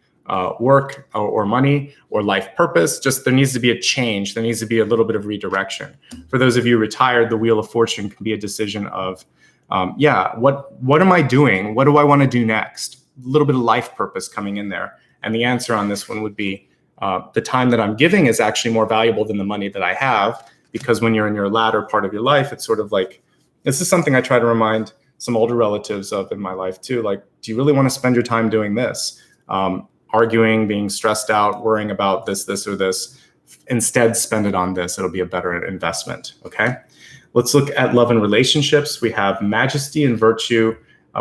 work or money or life purpose. Just there needs to be a change. There needs to be a little bit of redirection. For those of you retired, the Wheel of Fortune can be a decision of, what am I doing? What do I want to do next? A little bit of life purpose coming in there. And the answer on this one would be, the time that I'm giving is actually more valuable than the money that I have, because when you're in your latter part of your life, it's sort of like, this is something I try to remind some older relatives of in my life too. Like, do you really want to spend your time doing this? Arguing, being stressed out, worrying about this, or this. Instead, spend it on this. It'll be a better investment, okay? Let's look at love and relationships. We have majesty and virtue.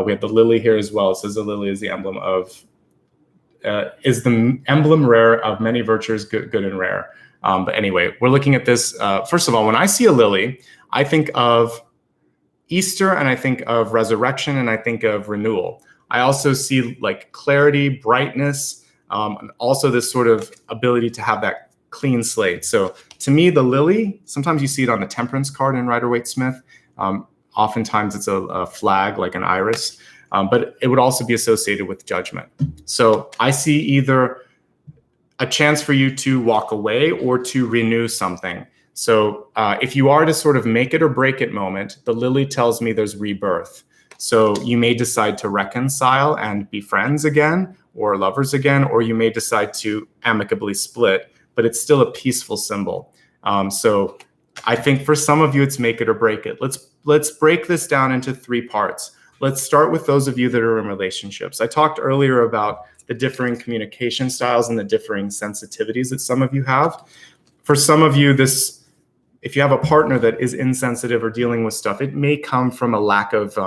We have the lily here as well. It says the lily is the emblem of, rare of many virtues, good and rare. But anyway, we're looking at this. First of all, when I see a lily, I think of Easter, and I think of resurrection, and I think of renewal. I also see like clarity, brightness, and also this sort of ability to have that clean slate. So to me, the lily, sometimes you see it on the temperance card in Rider-Waite-Smith. Oftentimes it's a flag, like an iris, but it would also be associated with judgment. So I see either a chance for you to walk away or to renew something. So if you are to sort of make it or break it moment, the lily tells me there's rebirth. So you may decide to reconcile and be friends again, or lovers again, or you may decide to amicably split, but it's still a peaceful symbol. So I think for some of you, it's make it or break it. Let's break this down into 3 parts. Let's start with those of you that are in relationships. I talked earlier about the differing communication styles and the differing sensitivities that some of you have. For some of you, if you have a partner that is insensitive or dealing with stuff, it may come from a lack of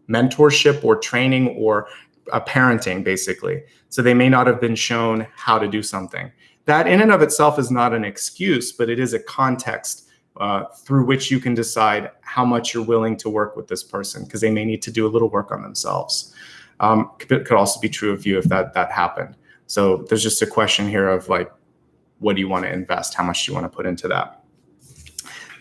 mentorship or training or parenting, basically. So they may not have been shown how to do something. That in and of itself is not an excuse, but it is a context through which you can decide how much you're willing to work with this person, because they may need to do a little work on themselves. It could also be true of you if that happened. So there's just a question here of like, what do you want to invest? How much do you want to put into that?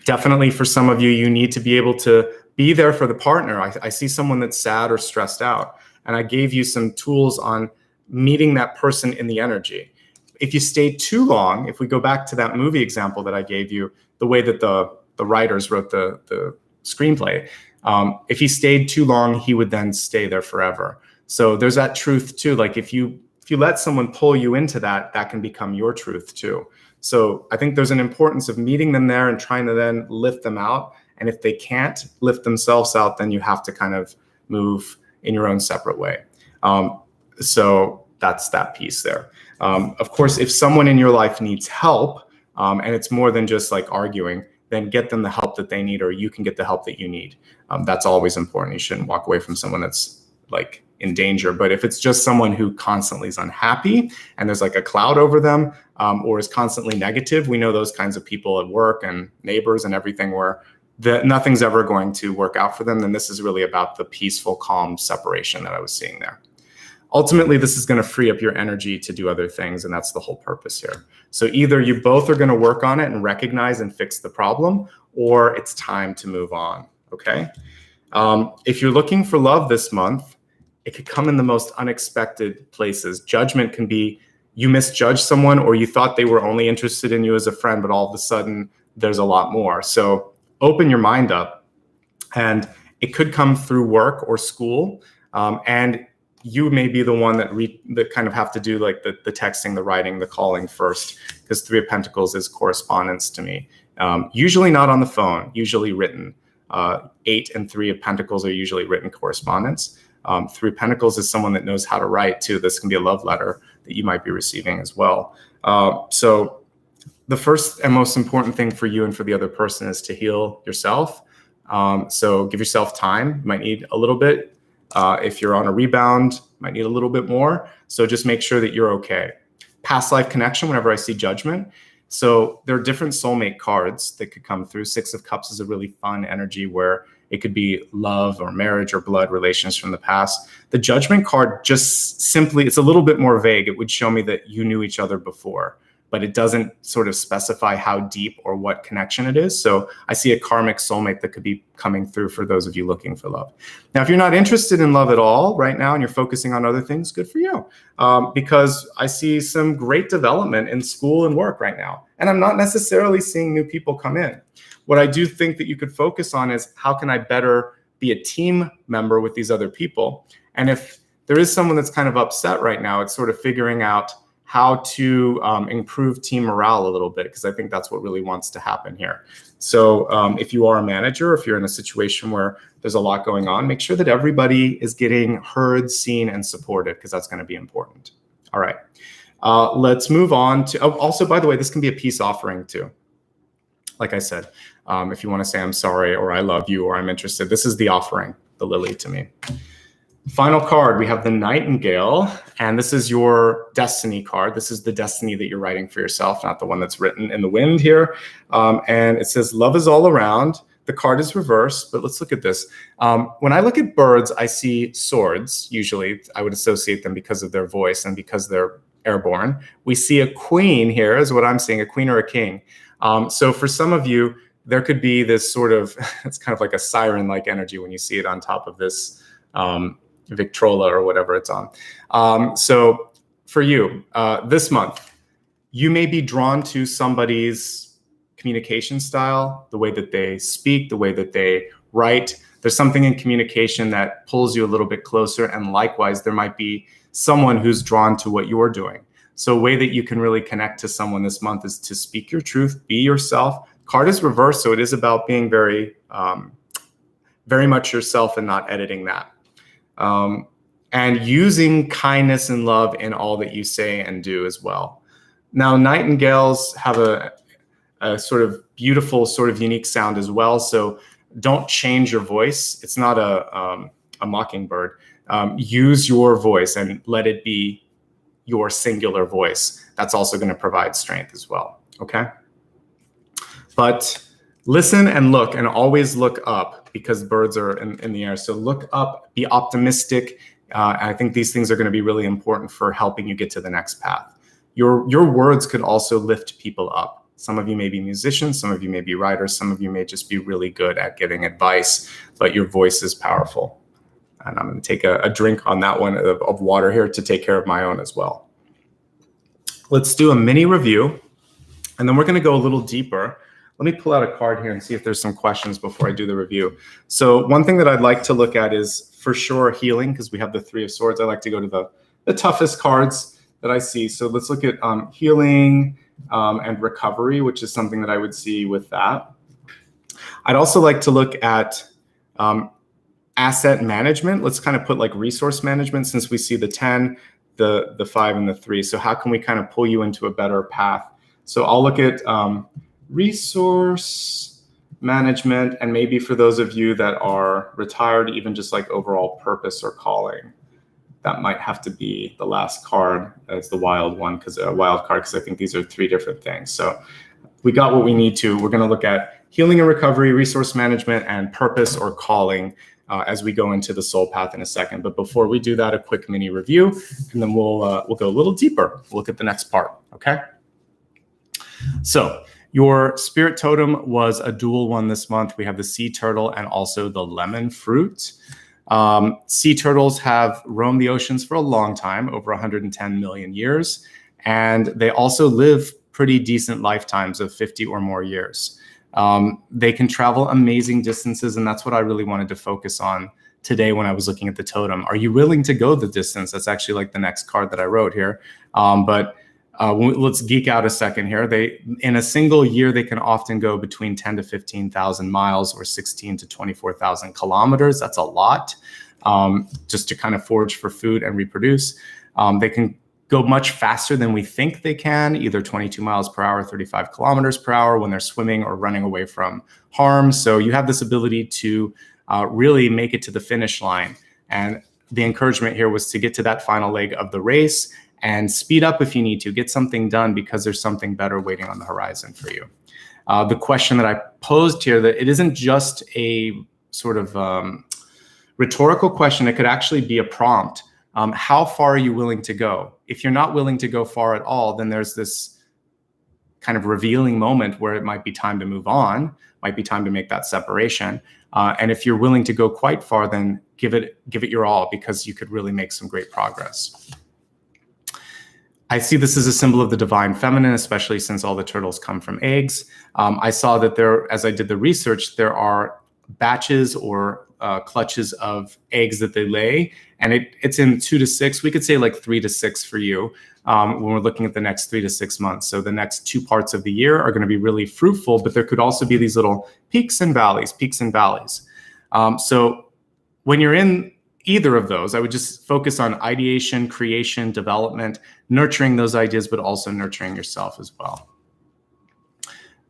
Definitely for some of you, you need to be able to be there for the partner. I see someone that's sad or stressed out, and I gave you some tools on meeting that person in the energy. If you stay too long, if we go back to that movie example that I gave you, the way that the writers wrote the screenplay, if he stayed too long, he would then stay there forever. So there's that truth too. Like if you if you let someone pull you into that, that can become your truth too. So I think there's an importance of meeting them there and trying to then lift them out. And if they can't lift themselves out, then you have to kind of move in your own separate way. So that's that piece there. Of course, if someone in your life needs help, and it's more than just like arguing, then get them the help that they need, or you can get the help that you need. That's always important. You shouldn't walk away from someone that's like in danger. But if it's just someone who constantly is unhappy and there's like a cloud over them, or is constantly negative, we know those kinds of people at work and neighbors and everything where nothing's ever going to work out for them, then this is really about the peaceful, calm separation that I was seeing there. Ultimately, this is going to free up your energy to do other things, and that's the whole purpose here. So either you both are going to work on it and recognize and fix the problem, or it's time to move on, okay? If you're looking for love this month, it could come in the most unexpected places. Judgment can be you misjudged someone, or you thought they were only interested in you as a friend, but all of a sudden there's a lot more. So open your mind up, and it could come through work or school, and you may be the one that kind of have to do like the texting, the writing, the calling first, because Three of Pentacles is correspondence to me. Usually not on the phone, usually written. 8 and 3 of Pentacles are usually written correspondence. 3 of Pentacles is someone that knows how to write too. This can be a love letter that you might be receiving as well. So the first and most important thing for you and for the other person is to heal yourself. So give yourself time. You might need a little bit. If you're on a rebound, might need a little bit more. So just make sure that you're okay. Past life connection, whenever I see Judgment. So there are different soulmate cards that could come through. 6 of Cups is a really fun energy where it could be love or marriage or blood relations from the past. The Judgment card just simply, it's a little bit more vague. It would show me that you knew each other before, but it doesn't sort of specify how deep or what connection it is. So I see a karmic soulmate that could be coming through for those of you looking for love. Now, if you're not interested in love at all right now and you're focusing on other things, good for you. Because I see some great development in school and work right now. And I'm not necessarily seeing new people come in. What I do think that you could focus on is how can I better be a team member with these other people? And if there is someone that's kind of upset right now, it's sort of figuring out how to improve team morale a little bit, because I think that's what really wants to happen here. So if you are a manager, if you're in a situation where there's a lot going on, make sure that everybody is getting heard, seen, and supported, because that's going to be important. All right. Let's move on to, also, by the way, this can be a peace offering too. Like I said, if you want to say I'm sorry, or I love you, or I'm interested, this is the offering, the lily to me. Final card, we have the Nightingale, and this is your destiny card. This is the destiny that you're writing for yourself, not the one that's written in the wind here. And it says, love is all around. The card is reversed, but let's look at this. When I look at birds, I see swords. Usually I would associate them because of their voice and because they're airborne. We see a queen here is what I'm seeing, a queen or a king. So for some of you, there could be this sort of, it's kind of like a siren-like energy when you see it on top of this Victrola or whatever it's on. So for you, this month, you may be drawn to somebody's communication style, the way that they speak, the way that they write. There's something in communication that pulls you a little bit closer. And likewise, there might be someone who's drawn to what you're doing. So a way that you can really connect to someone this month is to speak your truth, be yourself. Card is reversed, so it is about being very, very much yourself and not editing that. And using kindness and love in all that you say and do as well. Now, nightingales have a sort of beautiful, sort of unique sound as well. So don't change your voice. It's not a mockingbird. Use your voice and let it be your singular voice. That's also going to provide strength as well. Okay. But listen and look, and always look up, because birds are in the air. So look up, be optimistic. I think these things are going to be really important for helping you get to the next path. Your words could also lift people up. Some of you may be musicians, some of you may be writers, some of you may just be really good at giving advice, but your voice is powerful. And I'm going to take a drink on that one of water here to take care of my own as well. Let's do a mini review, and then we're going to go a little deeper. Let me pull out a card here and see if there's some questions before I do the review. So one thing that I'd like to look at is for sure healing, because we have the 3 of Swords. I like to go to the toughest cards that I see. So let's look at healing and recovery, which is something that I would see with that. I'd also like to look at asset management. Let's kind of put like resource management, since we see the 10, the 5, and the 3. So how can we kind of pull you into a better path? So I'll look at resource management, and maybe for those of you that are retired, even just like overall purpose or calling. That might have to be the last card as the wild one, because a wild card, because I think these are 3 different things. So we got what we need to. We're going to look at healing and recovery, resource management, and purpose or calling as we go into the soul path in a second. But before we do that, a quick mini review, and then we'll go a little deeper. We'll look at the next part. Okay. So your spirit totem was a dual one this month. We have the sea turtle and also the lemon fruit. Sea turtles have roamed the oceans for a long time, over 110 million years, and they also live pretty decent lifetimes of 50 or more years. They can travel amazing distances, and that's what I really wanted to focus on today when I was looking at the totem. Are you willing to go the distance? That's actually like the next card that I wrote here. Let's geek out a second here. In a single year, they can often go between 10 to 15,000 miles or 16 to 24,000 kilometers. That's a lot, just to kind of forage for food and reproduce. They can go much faster than we think they can, either 22 miles per hour, 35 kilometers per hour when they're swimming or running away from harm. So you have this ability to really make it to the finish line. And the encouragement here was to get to that final leg of the race and speed up if you need to, get something done because there's something better waiting on the horizon for you. The question that I posed here, that it isn't just a sort of rhetorical question, it could actually be a prompt. How far are you willing to go? If you're not willing to go far at all, then there's this kind of revealing moment where it might be time to move on, might be time to make that separation. And if you're willing to go quite far, then give it your all, because you could really make some great progress. I see this as a symbol of the divine feminine, especially since all the turtles come from eggs. I saw that there, as I did the research, there are batches or clutches of eggs that they lay, and it's in 2 to 6. We could say like 3 to 6 for you when we're looking at the next 3 to 6 months. So the next 2 parts of the year are going to be really fruitful, but there could also be these little peaks and valleys. So when you're in either of those, I would just focus on ideation, creation, development, nurturing those ideas, but also nurturing yourself as well.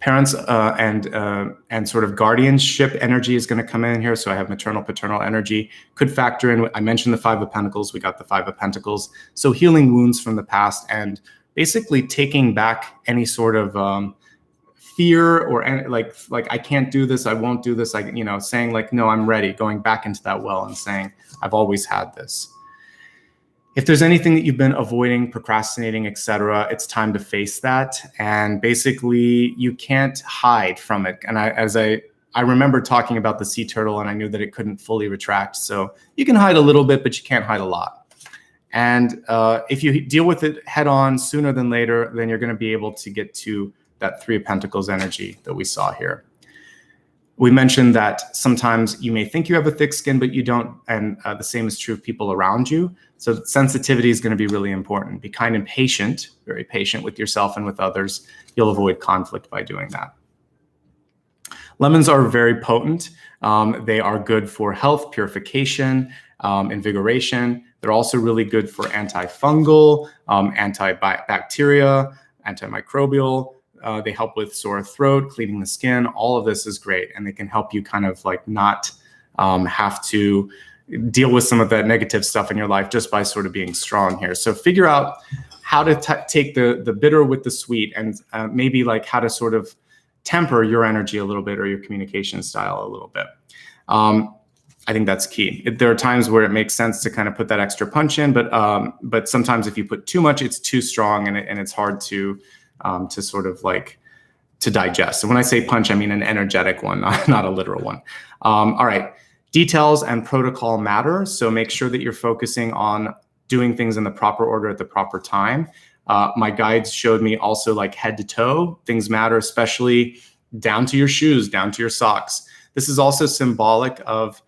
Parents and sort of guardianship energy is going to come in here. So I have maternal, paternal energy could factor in. I mentioned the 5 of Pentacles. We got the 5 of Pentacles. So healing wounds from the past and basically taking back any sort of fear or like I can't do this, I won't do this. Saying like, no, I'm ready. Going back into that well and saying, I've always had this. If there's anything that you've been avoiding, procrastinating, etc., it's time to face that. And basically, you can't hide from it. And I remember talking about the sea turtle, and I knew that it couldn't fully retract. So you can hide a little bit, but you can't hide a lot. And if you deal with it head on sooner than later, then you're going to be able to get to that 3 of Pentacles energy that we saw here. We mentioned that sometimes you may think you have a thick skin, but you don't. And the same is true of people around you. So sensitivity is going to be really important. Be kind and patient, very patient with yourself and with others. You'll avoid conflict by doing that. Lemons are very potent. They are good for health, purification, invigoration. They're also really good for antifungal, antibacterial, antimicrobial. They help with sore throat, cleaning the skin. All of this is great. And they can help you kind of like not have to deal with some of that negative stuff in your life just by sort of being strong here. So figure out how to take the bitter with the sweet, and maybe like how to sort of temper your energy a little bit or your communication style a little bit. I think that's key. There are times where it makes sense to kind of put that extra punch in, but sometimes if you put too much, it's too strong and it's hard to sort of like to digest. And when I say punch, I mean an energetic one, not a literal one. All right. Details and protocol matter. So make sure that you're focusing on doing things in the proper order at the proper time. My guides showed me also like head to toe. Things matter, especially down to your shoes, down to your socks. This is also symbolic of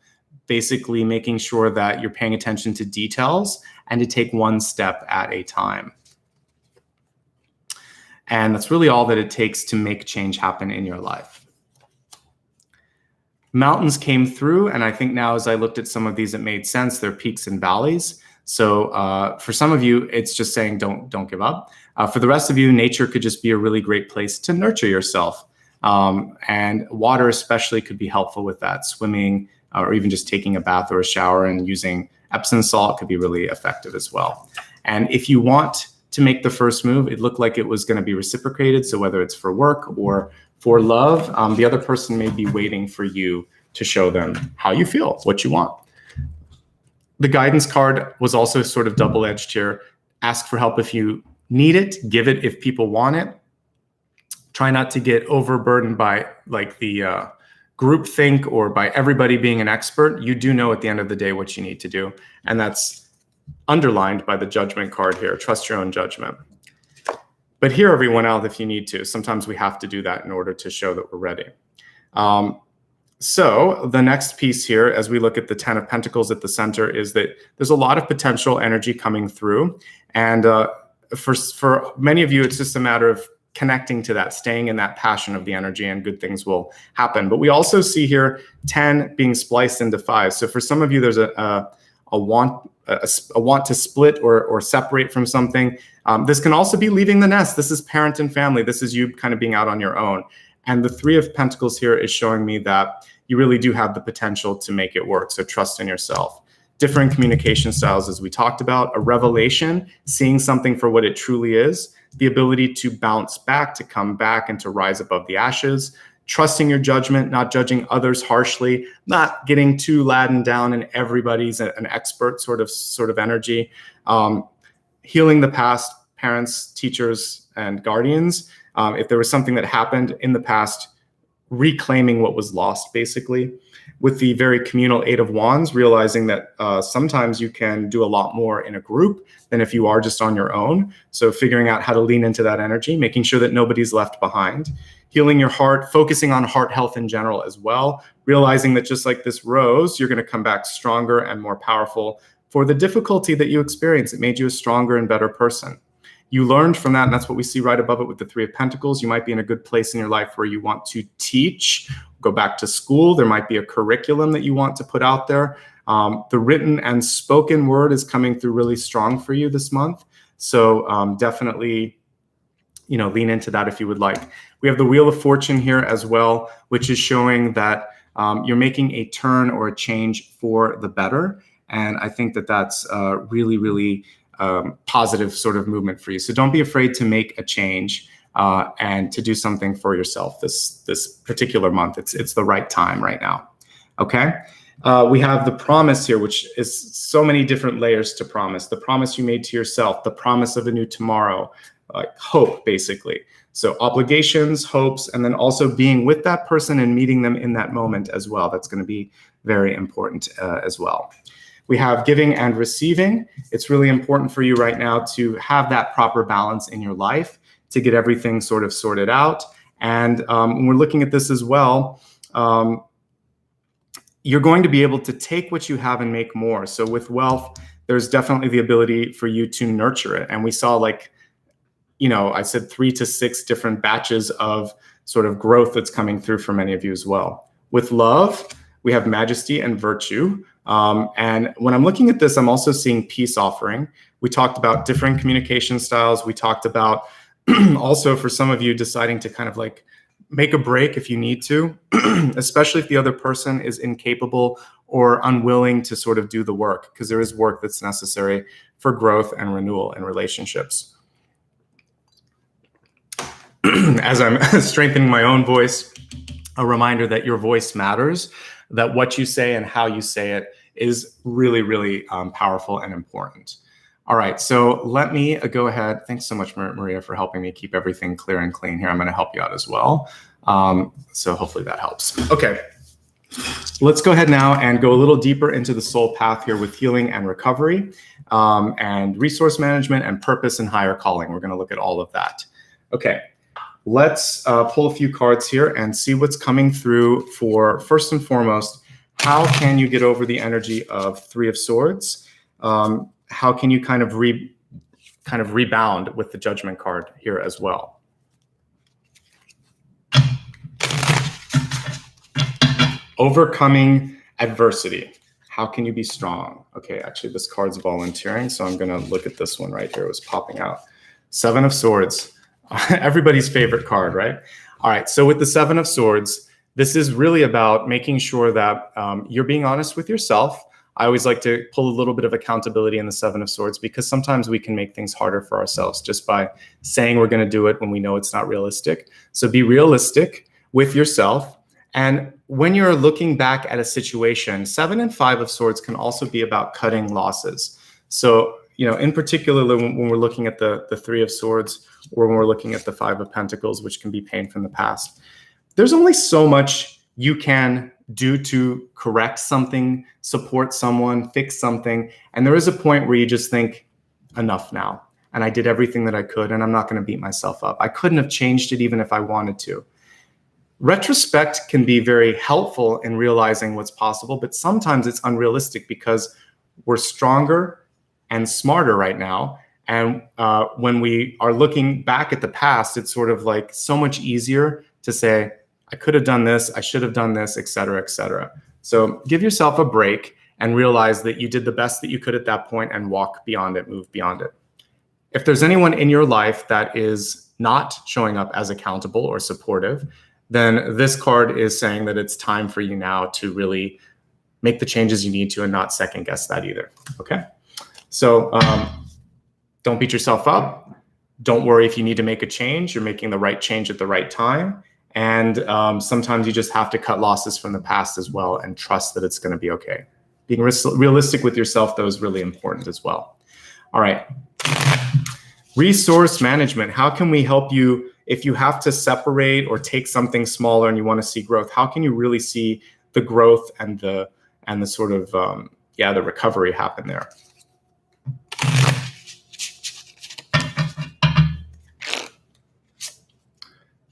basically making sure that you're paying attention to details and to take one step at a time. And that's really all that it takes to make change happen in your life. Mountains came through, and I think now as I looked at some of these, it made sense. They're peaks and valleys. So for some of you, it's just saying don't give up. For the rest of you, nature could just be a really great place to nurture yourself. And water especially could be helpful with that. Swimming, or even just taking a bath or a shower and using Epsom salt could be really effective as well. And if you want to make the first move, it looked like it was going to be reciprocated. So whether it's for work or for love, the other person may be waiting for you to show them how you feel, what you want. The guidance card was also sort of double-edged here. Ask for help if you need it, give it if people want it. Try not to get overburdened by like the group think or by everybody being an expert. You do know at the end of the day what you need to do. And that's underlined by the judgment card here. Trust your own judgment. But hear everyone out if you need to. Sometimes we have to do that in order to show that we're ready. So the next piece here, as we look at the 10 of Pentacles at the center, is that there's a lot of potential energy coming through. And for many of you, it's just a matter of connecting to that, staying in that passion of the energy, and good things will happen. But we also see here 10 being spliced into 5. So for some of you, there's a want to split or separate from something. This can also be leaving the nest. This is parent and family. This is you kind of being out on your own. And the 3 of Pentacles here is showing me that you really do have the potential to make it work. So trust in yourself. Different communication styles, as we talked about, a revelation, seeing something for what it truly is, the ability to bounce back, to come back, and to rise above the ashes, trusting your judgment, not judging others harshly, not getting too laden down in everybody's an expert sort of energy, healing the past, parents, teachers, and guardians. If there was something that happened in the past, reclaiming what was lost, basically. With the very communal 8 of Wands, realizing that sometimes you can do a lot more in a group than if you are just on your own. So figuring out how to lean into that energy, making sure that nobody's left behind. Healing your heart, focusing on heart health in general as well. Realizing that just like this rose, you're going to come back stronger and more powerful for the difficulty that you experienced. It made you a stronger and better person. You learned from that, and that's what we see right above it with the 3 of Pentacles. You might be in a good place in your life where you want to teach, go back to school. There might be a curriculum that you want to put out there. The written and spoken word is coming through really strong for you this month. So definitely, lean into that if you would like. We have the Wheel of Fortune here as well, which is showing that you're making a turn or a change for the better. And I think that that's really, really positive sort of movement for you. So don't be afraid to make a change and to do something for yourself this particular month. It's the right time right now. Okay. We have the promise here, which is so many different layers to promise. The promise you made to yourself, the promise of a new tomorrow, like hope, basically. So obligations, hopes, and then also being with that person and meeting them in that moment as well. That's going to be very important as well. We have giving and receiving. It's really important for you right now to have that proper balance in your life, to get everything sort of sorted out. And when we're looking at this as well, you're going to be able to take what you have and make more. So with wealth, there's definitely the ability for you to nurture it. And we saw I said 3 to 6 different batches of sort of growth that's coming through for many of you as well. With love, we have majesty and virtue. And when I'm looking at this, I'm also seeing peace offering. We talked about different communication styles. We talked about also for some of you deciding to kind of like make a break if you need to, especially if the other person is incapable or unwilling to sort of do the work, because there is work that's necessary for growth and renewal in relationships. As I'm strengthening my own voice, a reminder that your voice matters, that what you say and how you say it is really, really powerful and important. All right, so let me go ahead. Thanks so much, Maria, for helping me keep everything clear and clean here. I'm going to help you out as well. So hopefully that helps. Okay, let's go ahead now and go a little deeper into the soul path here with healing and recovery and resource management and purpose and higher calling. We're going to look at all of that. Okay. Let's pull a few cards here and see what's coming through for, first and foremost, how can you get over the energy of 3 of Swords? How can you kind of rebound with the Judgment card here as well? Overcoming adversity. How can you be strong? Okay, actually this card's volunteering, so I'm gonna look at this one right here. It was popping out. Seven of Swords, everybody's favorite card, right? All right, so with the Seven of Swords, this is really about making sure that you're being honest with yourself. I always like to pull a little bit of accountability in the Seven of Swords because sometimes we can make things harder for ourselves just by saying we're gonna do it when we know it's not realistic. So be realistic with yourself. And when you're looking back at a situation, 7 and 5 of Swords can also be about cutting losses. So, in particular, when we're looking at the 3 of Swords or when we're looking at the 5 of Pentacles, which can be pain from the past, there's only so much you can do to correct something, support someone, fix something. And there is a point where you just think, enough now. And I did everything that I could, and I'm not going to beat myself up. I couldn't have changed it even if I wanted to. Retrospect can be very helpful in realizing what's possible, but sometimes it's unrealistic because we're stronger and smarter right now. And when we are looking back at the past, it's sort of like so much easier to say, I could have done this, I should have done this, et cetera, et cetera. So give yourself a break and realize that you did the best that you could at that point and walk beyond it, move beyond it. If there's anyone in your life that is not showing up as accountable or supportive, then this card is saying that it's time for you now to really make the changes you need to and not second guess that either, okay? So don't beat yourself up. Don't worry if you need to make a change. You're making the right change at the right time. And sometimes you just have to cut losses from the past as well and trust that it's gonna be okay. Being realistic with yourself, though, is really important as well. All right, resource management. How can we help you if you have to separate or take something smaller and you want to see growth? How can you really see the growth and the sort of the recovery happen there?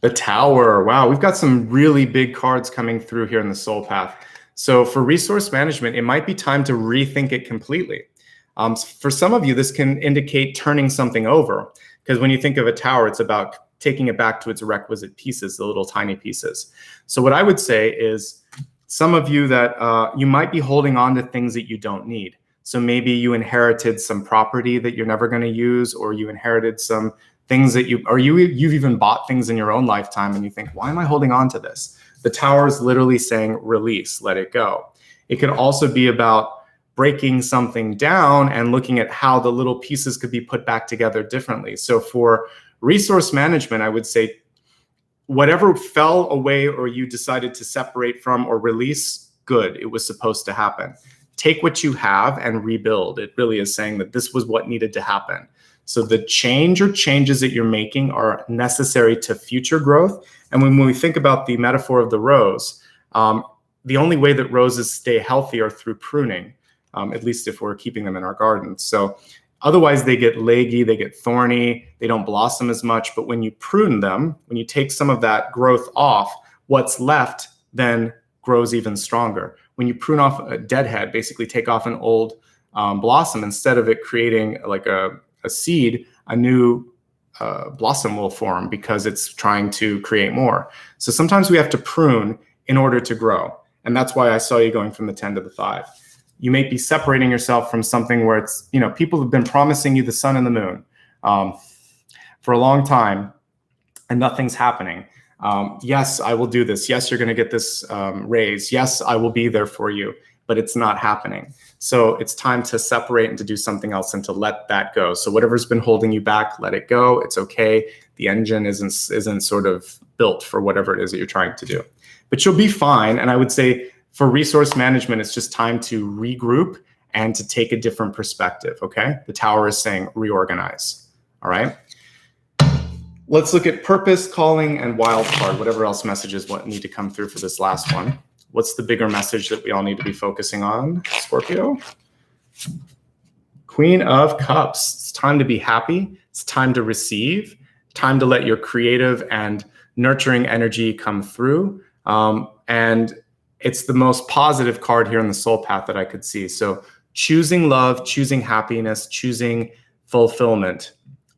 The Tower. Wow, we've got some really big cards coming through here in the Soul Path. So for resource management, it might be time to rethink it completely. For some of you, this can indicate turning something over, because when you think of a tower, it's about taking it back to its requisite pieces, the little tiny pieces. So what I would say is some of you that you might be holding on to things that you don't need. So maybe you inherited some property that you're never going to use, or you inherited some things that you've even bought things in your own lifetime and you think, why am I holding on to this? The Tower is literally saying release, let it go. It could also be about breaking something down and looking at how the little pieces could be put back together differently. So for resource management, I would say whatever fell away or you decided to separate from or release, good, it was supposed to happen. Take what you have and rebuild. It really is saying that this was what needed to happen. So the change or changes that you're making are necessary to future growth. And when we think about the metaphor of the rose, the only way that roses stay healthy are through pruning, at least if we're keeping them in our gardens. So otherwise they get leggy, they get thorny, they don't blossom as much. But when you prune them, when you take some of that growth off, what's left then grows even stronger. When you prune off a deadhead, basically take off an old blossom, instead of it creating like a seed, a new blossom will form because it's trying to create more. So sometimes we have to prune in order to grow. And that's why I saw you going from the 10 to the 5. You may be separating yourself from something where it's, people have been promising you the sun and the moon for a long time and nothing's happening. Yes, I will do this. Yes, you're going to get this raise. Yes, I will be there for you, but it's not happening. So it's time to separate and to do something else and to let that go. So whatever's been holding you back, let it go. It's okay. The engine isn't sort of built for whatever it is that you're trying to do, but you'll be fine. And I would say for resource management, it's just time to regroup and to take a different perspective, okay? The Tower is saying reorganize, all right? Let's look at purpose, calling, and wild card, whatever else messages need to come through for this last one. What's the bigger message that we all need to be focusing on, Scorpio? Queen of Cups. It's time to be happy. It's time to receive. Time to let your creative and nurturing energy come through. And it's the most positive card here in the Soul Path that I could see. So choosing love, choosing happiness, choosing fulfillment.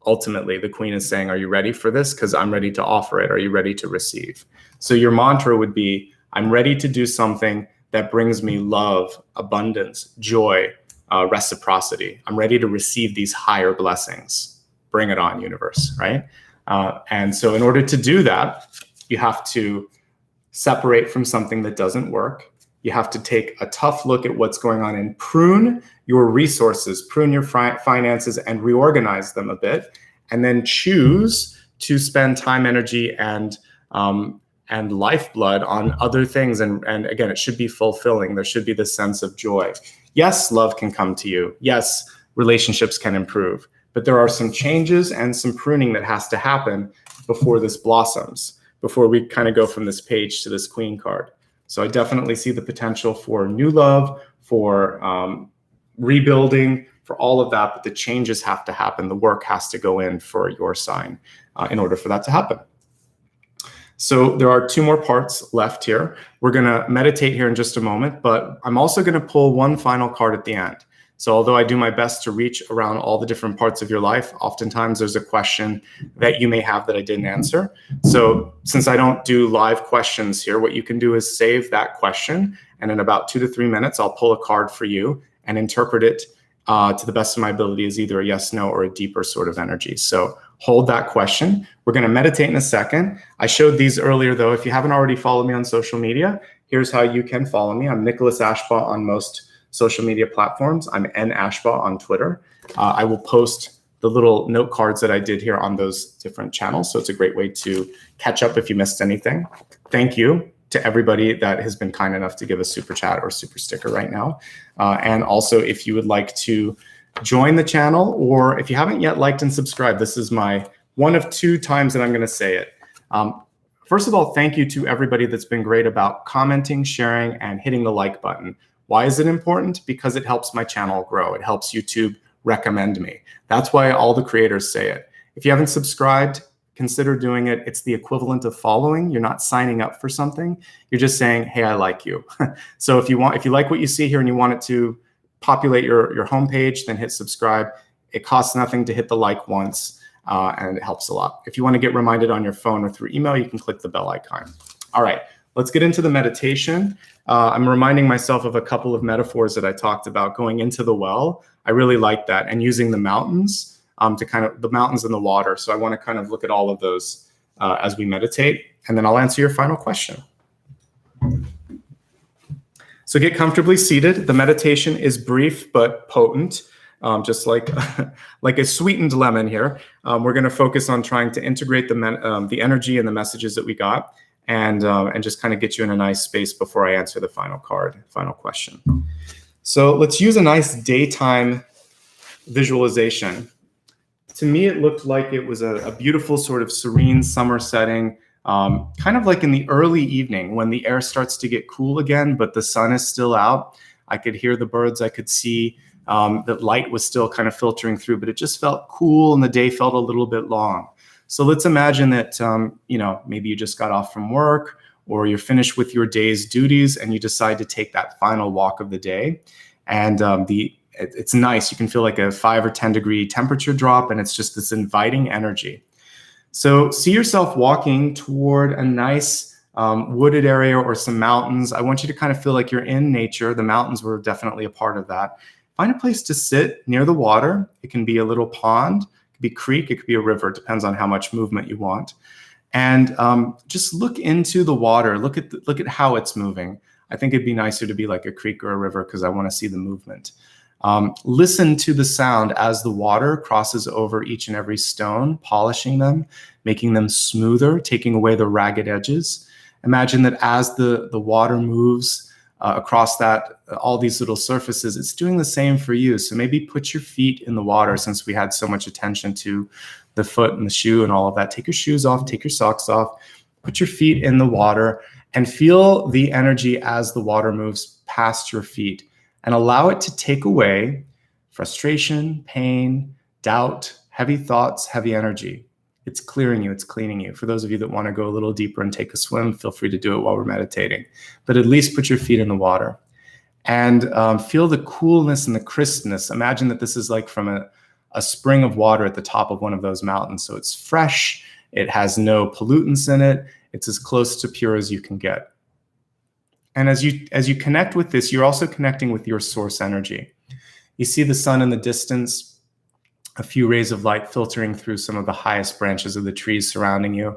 Ultimately, the Queen is saying, are you ready for this? Because I'm ready to offer it. Are you ready to receive? So your mantra would be, I'm ready to do something that brings me love, abundance, joy, reciprocity. I'm ready to receive these higher blessings. Bring it on, universe, right? And so in order to do that, you have to separate from something that doesn't work. You have to take a tough look at what's going on and prune your resources, prune your finances, and reorganize them a bit, and then choose to spend time, energy, and lifeblood on other things. And again, it should be fulfilling. There should be this sense of joy. Yes, love can come to you. Yes, relationships can improve. But there are some changes and some pruning that has to happen before this blossoms, before we kind of go from this page to this Queen card. So I definitely see the potential for new love, for rebuilding, for all of that. But the changes have to happen. The work has to go in for your sign in order for that to happen. So there are 2 more parts left here. We're going to meditate here in just a moment, but I'm also going to pull one final card at the end. So although I do my best to reach around all the different parts of your life, oftentimes there's a question that you may have that I didn't answer. So since I don't do live questions here, what you can do is save that question. And in about 2 to 3 minutes, I'll pull a card for you and interpret it to the best of my ability as either a yes, no, or a deeper sort of energy. So hold that question. We're going to meditate in a second. I showed these earlier, though. If you haven't already followed me on social media, here's how you can follow me. I'm Nicholas Ashbaugh on most social media platforms. I'm N Ashbaugh on Twitter. I will post the little note cards that I did here on those different channels. So it's a great way to catch up if you missed anything. Thank you to everybody that has been kind enough to give a super chat or super sticker right now. And also, if you would like to join the channel, or if you haven't yet liked and subscribed, this is my one of 2 times that I'm going to say it. First of all, thank you to everybody that's been great about commenting, sharing, and hitting the like button. Why is it important? Because it helps my channel grow. It helps YouTube recommend me. That's why all the creators say it. If you haven't subscribed, consider doing it. It's the equivalent of following. You're not signing up for something. You're just saying, hey, I like you. So if you like what you see here and you want it to populate your homepage, then hit subscribe. It costs nothing to hit the like once, and it helps a lot. If you want to get reminded on your phone or through email, you can click the bell icon. All right, let's get into the meditation. I'm reminding myself of a couple of metaphors that I talked about going into the well. I really like that, and using the mountains to kind of the mountains and the water. So I want to kind of look at all of those as we meditate, and then I'll answer your final question. So get comfortably seated. The meditation is brief but potent, just like a sweetened lemon here. We're going to focus on trying to integrate the energy and the messages that we got, and just kind of get you in a nice space before I answer the final question. So let's use a nice daytime visualization. To me, it looked like it was a beautiful sort of serene summer setting, kind of like in the early evening when the air starts to get cool again, but the sun is still out. I could hear the birds. I could see the light was still kind of filtering through, but it just felt cool and the day felt a little bit long. So let's imagine that, maybe you just got off from work or you're finished with your day's duties and you decide to take that final walk of the day. And it's nice. You can feel like a 5 or 10 degree temperature drop, and it's just this inviting energy. So see yourself walking toward a nice wooded area or some mountains. I want you to kind of feel like you're in nature. The mountains were definitely a part of that. Find a place to sit near the water. It can be a little pond, it could be creek, it could be a river. It depends on how much movement you want. And just look into the water. Look at how it's moving. I think it'd be nicer to be like a creek or a river because I want to see the movement. Listen to the sound as the water crosses over each and every stone, polishing them, making them smoother, taking away the ragged edges. Imagine that as the water moves across all these little surfaces, it's doing the same for you. So maybe put your feet in the water, since we had so much attention to the foot and the shoe and all of that. Take your shoes off, take your socks off, put your feet in the water and feel the energy as the water moves past your feet, and allow it to take away frustration, pain, doubt, heavy thoughts, heavy energy. It's clearing you, it's cleaning you. For those of you that want to go a little deeper and take a swim, feel free to do it while we're meditating. But at least put your feet in the water and feel the coolness and the crispness. Imagine that this is like from a spring of water at the top of one of those mountains. So it's fresh, it has no pollutants in it, it's as close to pure as you can get. And as you connect with this, you're also connecting with your source energy. You see the sun in the distance, a few rays of light filtering through some of the highest branches of the trees surrounding you.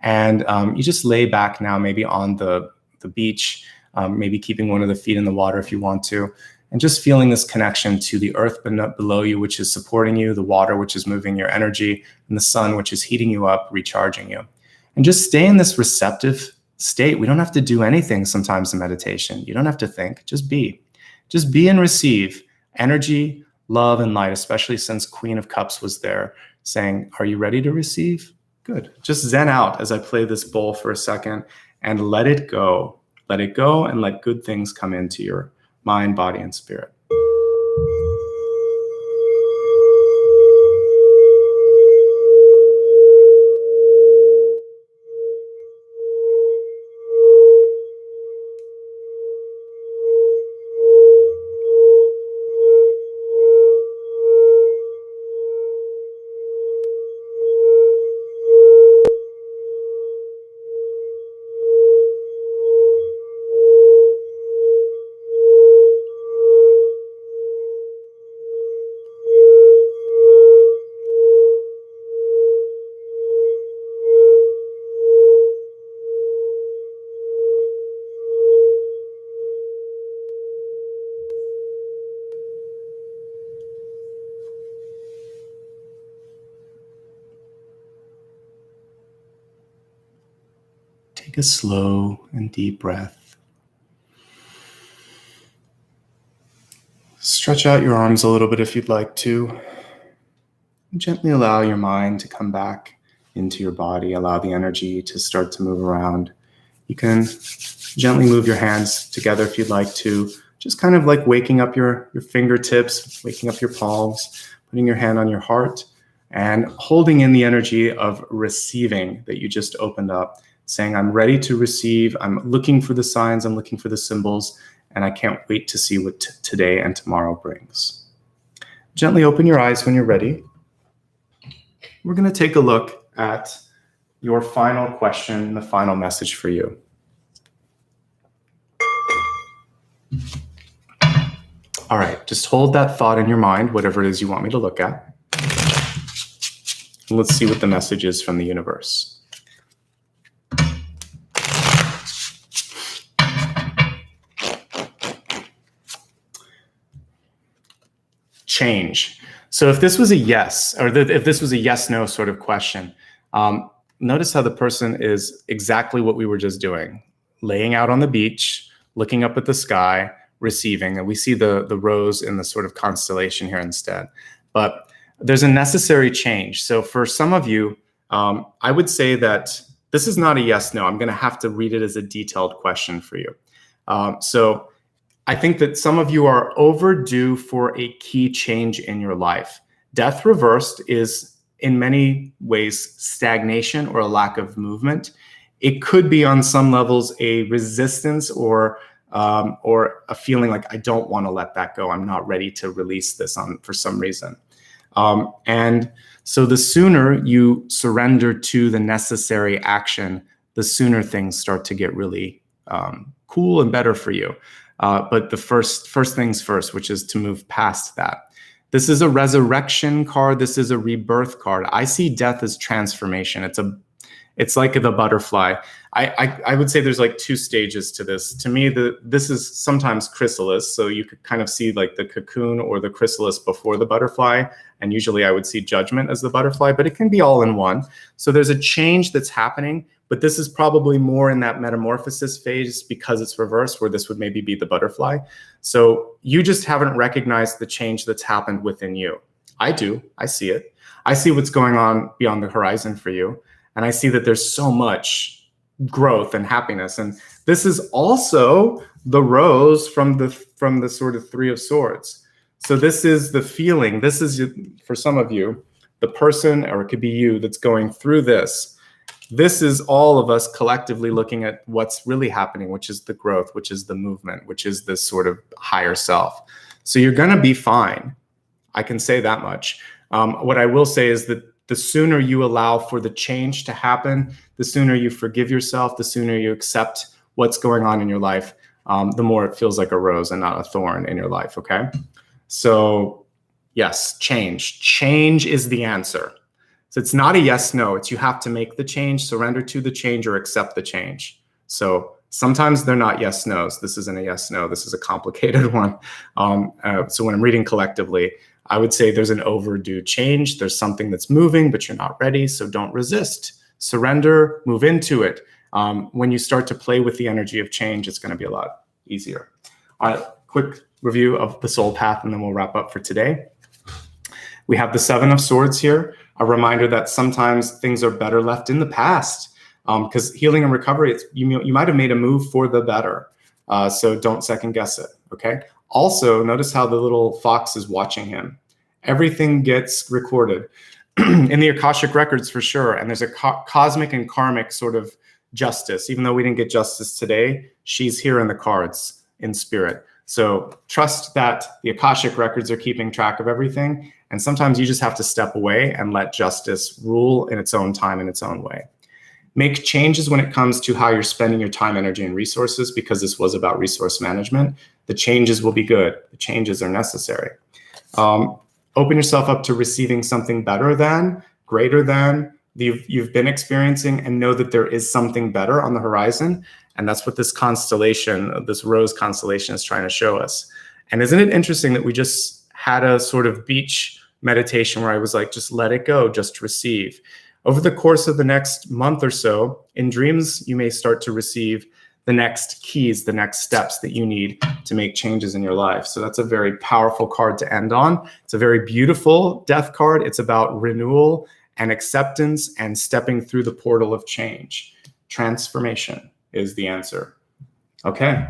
And you just lay back now, maybe on the beach, maybe keeping one of the feet in the water if you want to, and just feeling this connection to the earth below you, which is supporting you, the water, which is moving your energy, and the sun, which is heating you up, recharging you. And just stay in this receptive state. We don't have to do anything sometimes in meditation. You don't have to think, just be. Just be and receive energy, love, and light, especially since Queen of Cups was there saying, are you ready to receive? Good. Just zen out as I play this bowl for a second and let it go. Let it go and let good things come into your mind, body, and spirit. Take a slow and deep breath. Stretch out your arms a little bit if you'd like to. Gently allow your mind to come back into your body. Allow the energy to start to move around. You can gently move your hands together if you'd like to. Just kind of like waking up your fingertips, waking up your palms, putting your hand on your heart, and holding in the energy of receiving that you just opened up. Saying, I'm ready to receive, I'm looking for the signs, I'm looking for the symbols, and I can't wait to see what today and tomorrow brings. Gently open your eyes when you're ready. We're going to take a look at your final question, the final message for you. All right, just hold that thought in your mind, whatever it is you want me to look at. And let's see what the message is from the universe. Change. So if this was a yes, or if this was a yes/no sort of question, notice how the person is exactly what we were just doing. Laying out on the beach, looking up at the sky, receiving. And we see the rose in the sort of constellation here instead. But there's a necessary change. So for some of you, I would say that this is not a yes/no. I'm going to have to read it as a detailed question for you. So I think that some of you are overdue for a key change in your life. Death reversed is in many ways stagnation or a lack of movement. It could be on some levels a resistance or a feeling like I don't want to let that go. I'm not ready to release this for some reason. And so the sooner you surrender to the necessary action, the sooner things start to get really cool and better for you. But the first things first, which is to move past that. This is a resurrection card. This is a rebirth card. I see death as transformation. It's like the butterfly. I would say there's like two stages to this. To me, this is sometimes chrysalis. So you could kind of see like the cocoon or the chrysalis before the butterfly. And usually I would see judgment as the butterfly, but it can be all in one. So there's a change that's happening, but this is probably more in that metamorphosis phase because it's reversed, where this would maybe be the butterfly. So you just haven't recognized the change that's happened within you. I do. I see it. I see what's going on beyond the horizon for you. And I see that there's so much growth and happiness. And this is also the rose from the sort of Three of Swords. So this is the feeling. This is, for some of you, the person, or it could be you, that's going through this. This is all of us collectively looking at what's really happening, which is the growth, which is the movement, which is this sort of higher self. So you're going to be fine. I can say that much. What I will say is that the sooner you allow for the change to happen, the sooner you forgive yourself, the sooner you accept what's going on in your life, the more it feels like a rose and not a thorn in your life, okay? So yes, change. Change is the answer. So it's not a yes, no. It's you have to make the change, surrender to the change, or accept the change. So sometimes they're not yes, no's. This isn't a yes, no. This is a complicated one. So when I'm reading collectively, I would say there's an overdue change. There's something that's moving, but you're not ready. So don't resist. Surrender, move into it. When you start to play with the energy of change, it's going to be a lot easier. All right, quick review of the soul path, and then we'll wrap up for today. We have the Seven of Swords here, a reminder that sometimes things are better left in the past, because healing and recovery, you might have made a move for the better. So don't second guess it, okay? Also, notice how the little fox is watching him. Everything gets recorded in the Akashic records for sure, and there's a cosmic and karmic sort of justice. Even though we didn't get justice today, she's here in the cards in spirit. So trust that the Akashic records are keeping track of everything, and sometimes you just have to step away and let justice rule in its own time, in its own way. Make changes when it comes to how you're spending your time, energy, and resources, because this was about resource management. The changes will be good. The changes are necessary. Open yourself up to receiving something better than, greater than you've been experiencing, and know that there is something better on the horizon. And that's what this constellation, this rose constellation, is trying to show us. And isn't it interesting that we just had a sort of beach meditation where I was like, just let it go, just receive. Over the course of the next month or so, in dreams, you may start to receive the next keys, the next steps that you need to make changes in your life. So that's a very powerful card to end on. It's a very beautiful death card. It's about renewal and acceptance and stepping through the portal of change. Transformation is the answer. Okay.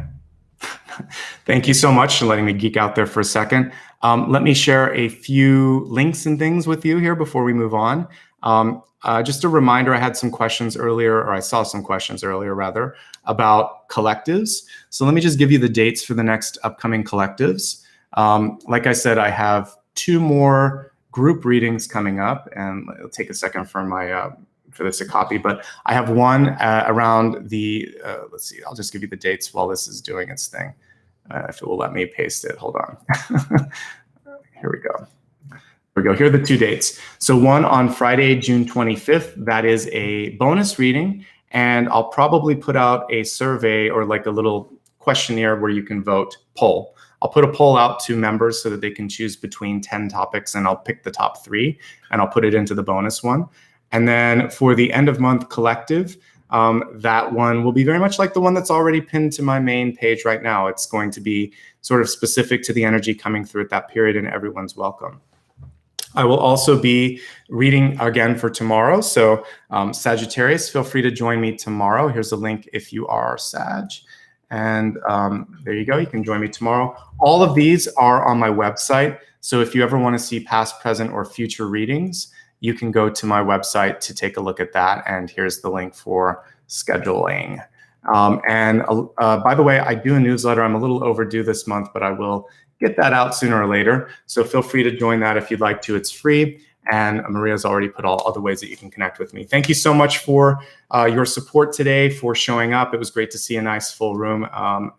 Thank you so much for letting me geek out there for a second. Let me share a few links and things with you here before we move on. Just a reminder, I had some questions earlier, or I saw some questions earlier rather, about collectives. So let me just give you the dates for the next upcoming collectives. Like I said, I have 2 more group readings coming up, and it'll take a second for my for this to copy, but I have one around the, let's see, I'll just give you the dates while this is doing its thing. If it will let me paste it, hold on. Here we go. Here are the 2 dates. So one on Friday, June 25th, that is a bonus reading. And I'll probably put out a survey or like a little questionnaire where you can vote poll. I'll put a poll out to members so that they can choose between 10 topics, and I'll pick the top 3 and I'll put it into the bonus one. And then for the end of month collective, that one will be very much like the one that's already pinned to my main page right now. It's going to be sort of specific to the energy coming through at that period, and everyone's welcome. I will also be reading again for tomorrow. So Sagittarius, feel free to join me tomorrow. Here's a link if you are Sag. And there you go. You can join me tomorrow. All of these are on my website. So if you ever want to see past, present, or future readings, you can go to my website to take a look at that. And here's the link for scheduling. By the way, I do a newsletter. I'm a little overdue this month, but I will get that out sooner or later. So feel free to join that if you'd like to. It's free. And Maria's already put all other ways that you can connect with me. Thank you so much for your support today, for showing up. It was great to see a nice full room.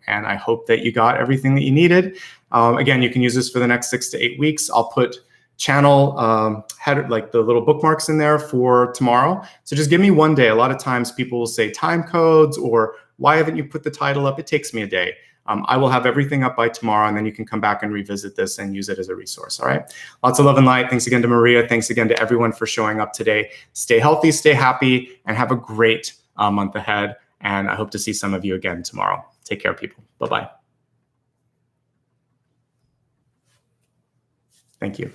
And I hope that you got everything that you needed. Again, you can use this for the next 6 to 8 weeks. I'll put channel header, like the little bookmarks in there for tomorrow. So just give me one day. A lot of times people will say time codes or why haven't you put the title up? It takes me a day. I will have everything up by tomorrow, and then you can come back and revisit this and use it as a resource. All right. Lots of love and light. Thanks again to Maria. Thanks again to everyone for showing up today. Stay healthy, stay happy, and have a great month ahead. And I hope to see some of you again tomorrow. Take care, people. Bye-bye. Thank you.